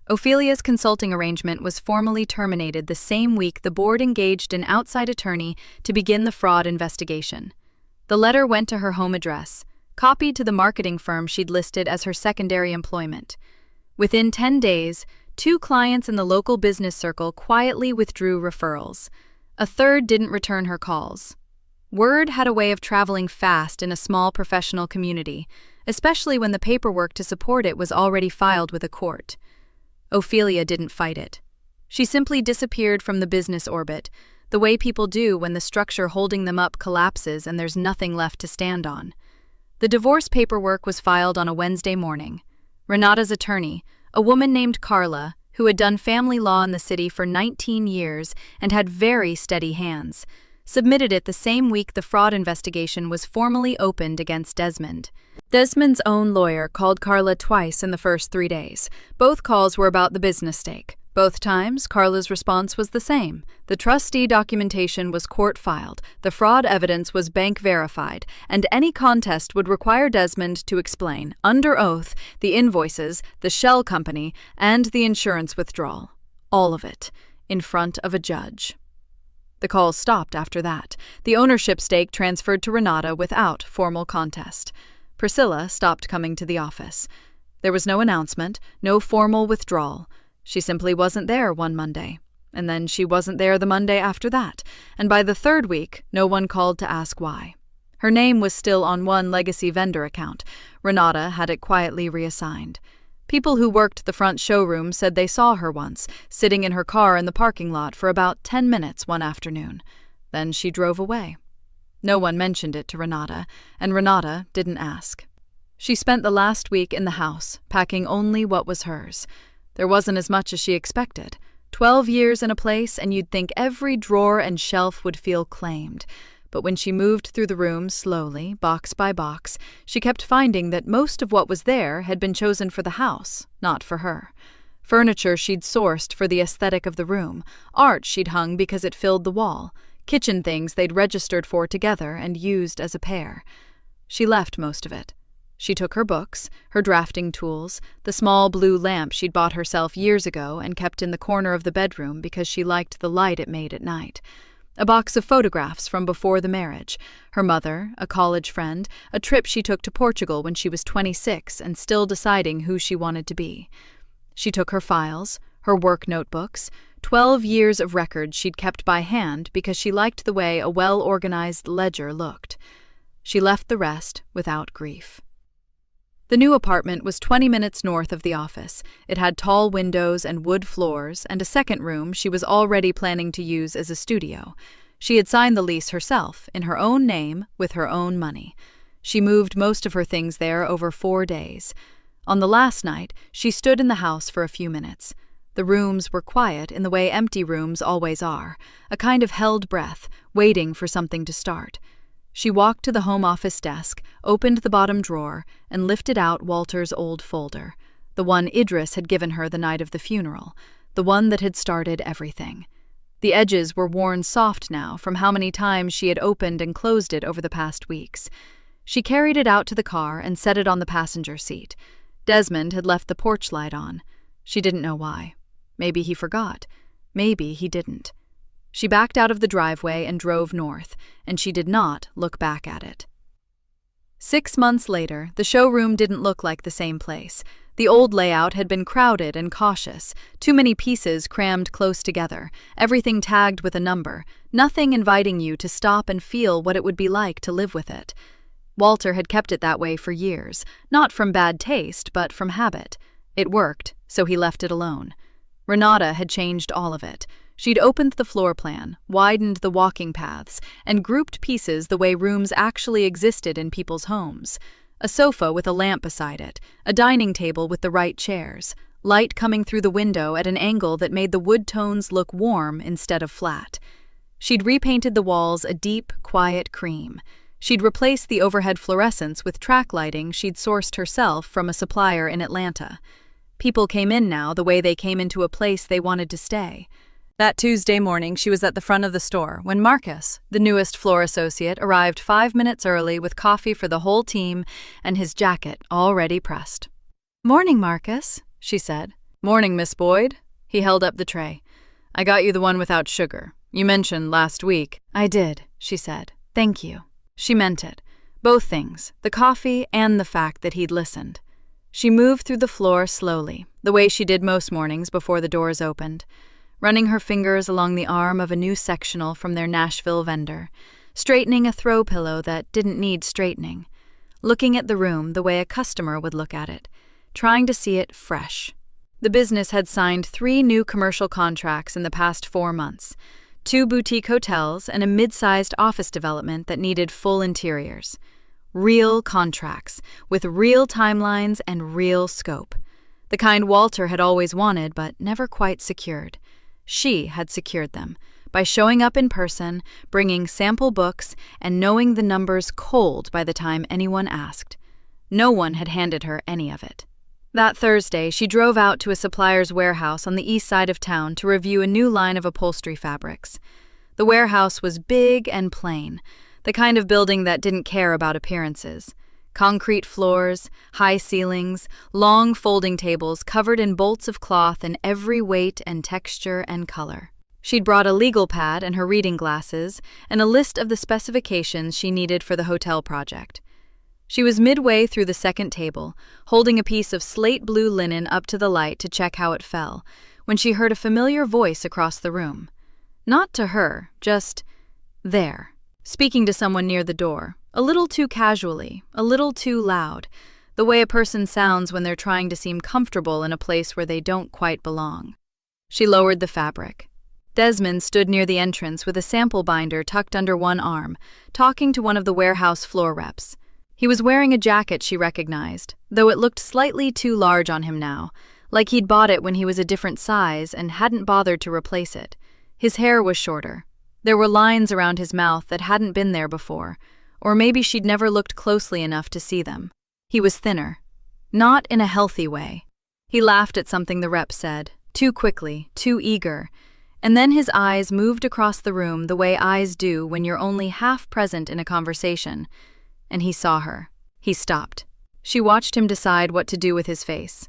Ophelia's consulting arrangement was formally terminated the same week the board engaged an outside attorney to begin the fraud investigation. The letter went to her home address, copied to the marketing firm she'd listed as her secondary employment. Within 10 days, 2 clients in the local business circle quietly withdrew referrals. A third didn't return her calls. Word had a way of traveling fast in a small professional community, especially when the paperwork to support it was already filed with a court. Ophelia didn't fight it. She simply disappeared from the business orbit, the way people do when the structure holding them up collapses and there's nothing left to stand on. The divorce paperwork was filed on a Wednesday morning. Renata's attorney, a woman named Carla, who had done family law in the city for 19 years and had very steady hands, submitted it the same week the fraud investigation was formally opened against Desmond. Desmond's own lawyer called Carla twice in the first 3 days. Both calls were about the business stake. Both times, Carla's response was the same. The trustee documentation was court-filed, the fraud evidence was bank-verified, and any contest would require Desmond to explain, under oath, the invoices, the shell company, and the insurance withdrawal. All of it, in front of a judge. The calls stopped after that. The ownership stake transferred to Renata without formal contest. Priscilla stopped coming to the office. There was no announcement, no formal withdrawal. She simply wasn't there one Monday, and then she wasn't there the Monday after that, and by the 3rd week, no one called to ask why. Her name was still on one legacy vendor account. Renata had it quietly reassigned. People who worked the front showroom said they saw her once, sitting in her car in the parking lot for about 10 minutes one afternoon. Then she drove away. No one mentioned it to Renata, and Renata didn't ask. She spent the last week in the house, packing only what was hers. There wasn't as much as she expected. 12 years in a place, and you'd think every drawer and shelf would feel claimed. But when she moved through the room slowly, box by box, she kept finding that most of what was there had been chosen for the house, not for her. Furniture she'd sourced for the aesthetic of the room, art she'd hung because it filled the wall, kitchen things they'd registered for together and used as a pair. She left most of it. She took her books, her drafting tools, the small blue lamp she'd bought herself years ago and kept in the corner of the bedroom because she liked the light it made at night. A box of photographs from before the marriage, her mother, a college friend, a trip she took to Portugal when she was 26 and still deciding who she wanted to be. She took her files, her work notebooks, 12 years of records she'd kept by hand because she liked the way a well-organized ledger looked. She left the rest without grief. The new apartment was 20 minutes north of the office. It had tall windows and wood floors, and a second room she was already planning to use as a studio. She had signed the lease herself, in her own name, with her own money. She moved most of her things there over 4 days. On the last night, she stood in the house for a few minutes. The rooms were quiet in the way empty rooms always are, a kind of held breath, waiting for something to start. She walked to the home office desk, opened the bottom drawer, and lifted out Walter's old folder, the one Idris had given her the night of the funeral, the one that had started everything. The edges were worn soft now from how many times she had opened and closed it over the past weeks. She carried it out to the car and set it on the passenger seat. Desmond had left the porch light on. She didn't know why. Maybe he forgot. Maybe he didn't. She backed out of the driveway and drove north, and she did not look back at it. 6 months later, the showroom didn't look like the same place. The old layout had been crowded and cautious, too many pieces crammed close together, everything tagged with a number, nothing inviting you to stop and feel what it would be like to live with it. Walter had kept it that way for years, not from bad taste, but from habit. It worked, so he left it alone. Renata had changed all of it. She'd opened the floor plan, widened the walking paths, and grouped pieces the way rooms actually existed in people's homes. A sofa with a lamp beside it, a dining table with the right chairs, light coming through the window at an angle that made the wood tones look warm instead of flat. She'd repainted the walls a deep, quiet cream. She'd replaced the overhead fluorescents with track lighting she'd sourced herself from a supplier in Atlanta. People came in now the way they came into a place they wanted to stay. That Tuesday morning, she was at the front of the store when Marcus, the newest floor associate, arrived 5 minutes early with coffee for the whole team and his jacket already pressed. "Morning, Marcus," she said. "Morning, Miss Boyd." He held up the tray. "I got you the one without sugar. You mentioned last week." "I did," she said. "Thank you." She meant it. Both things, the coffee and the fact that he'd listened. She moved through the floor slowly, the way she did most mornings before the doors opened, running her fingers along the arm of a new sectional from their Nashville vendor, straightening a throw pillow that didn't need straightening, looking at the room the way a customer would look at it, trying to see it fresh. The business had signed 3 new commercial contracts in the past 4 months, 2 boutique hotels and a mid-sized office development that needed full interiors. Real contracts, with real timelines and real scope. The kind Walter had always wanted but never quite secured. She had secured them, by showing up in person, bringing sample books, and knowing the numbers cold by the time anyone asked. No one had handed her any of it. That Thursday, she drove out to a supplier's warehouse on the east side of town to review a new line of upholstery fabrics. The warehouse was big and plain, the kind of building that didn't care about appearances. Concrete floors, high ceilings, long folding tables covered in bolts of cloth in every weight and texture and color. She'd brought a legal pad and her reading glasses and a list of the specifications she needed for the hotel project. She was midway through the second table, holding a piece of slate blue linen up to the light to check how it fell, when she heard a familiar voice across the room. Not to her, just there, speaking to someone near the door. A little too casually, a little too loud, the way a person sounds when they're trying to seem comfortable in a place where they don't quite belong. She lowered the fabric. Desmond stood near the entrance with a sample binder tucked under one arm, talking to one of the warehouse floor reps. He was wearing a jacket she recognized, though it looked slightly too large on him now, like he'd bought it when he was a different size and hadn't bothered to replace it. His hair was shorter. There were lines around his mouth that hadn't been there before, or maybe she'd never looked closely enough to see them. He was thinner. Not in a healthy way. He laughed at something the rep said, too quickly, too eager, and then his eyes moved across the room the way eyes do when you're only half present in a conversation, and he saw her. He stopped. She watched him decide what to do with his face.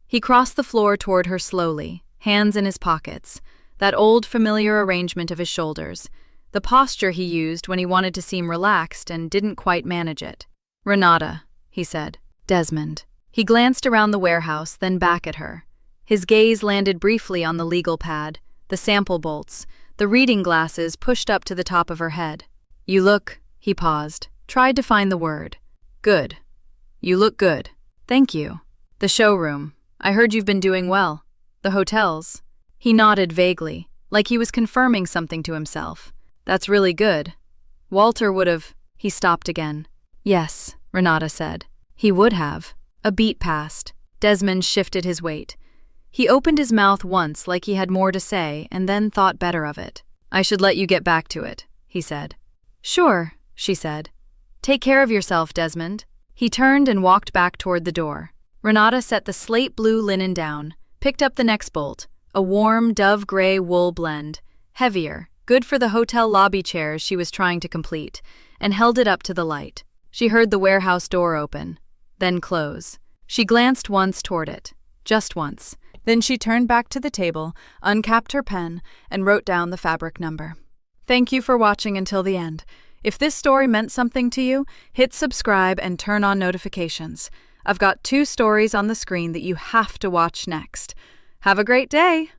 He crossed the floor toward her slowly, hands in his pockets, that old familiar arrangement of his shoulders, the posture he used when he wanted to seem relaxed and didn't quite manage it. "Renata," he said. "Desmond." He glanced around the warehouse, then back at her. His gaze landed briefly on the legal pad, the sample bolts, the reading glasses pushed up to the top of her head. "You look," he paused, tried to find the word. "Good. You look good." "Thank you." "The showroom. I heard you've been doing well. The hotels." He nodded vaguely, like he was confirming something to himself. "That's really good. Walter would have—" He stopped again. "Yes," Renata said. "He would have." A beat passed. Desmond shifted his weight. He opened his mouth once like he had more to say and then thought better of it. "I should let you get back to it," he said. "Sure," she said. "Take care of yourself, Desmond." He turned and walked back toward the door. Renata set the slate blue linen down, picked up the next bolt, a warm dove-gray wool blend, heavier, good for the hotel lobby chairs she was trying to complete, and held it up to the light. She heard the warehouse door open, then close. She glanced once toward it, just once. Then she turned back to the table, uncapped her pen, and wrote down the fabric number. Thank you for watching until the end. If this story meant something to you, hit subscribe and turn on notifications. I've got 2 stories on the screen that you have to watch next. Have a great day!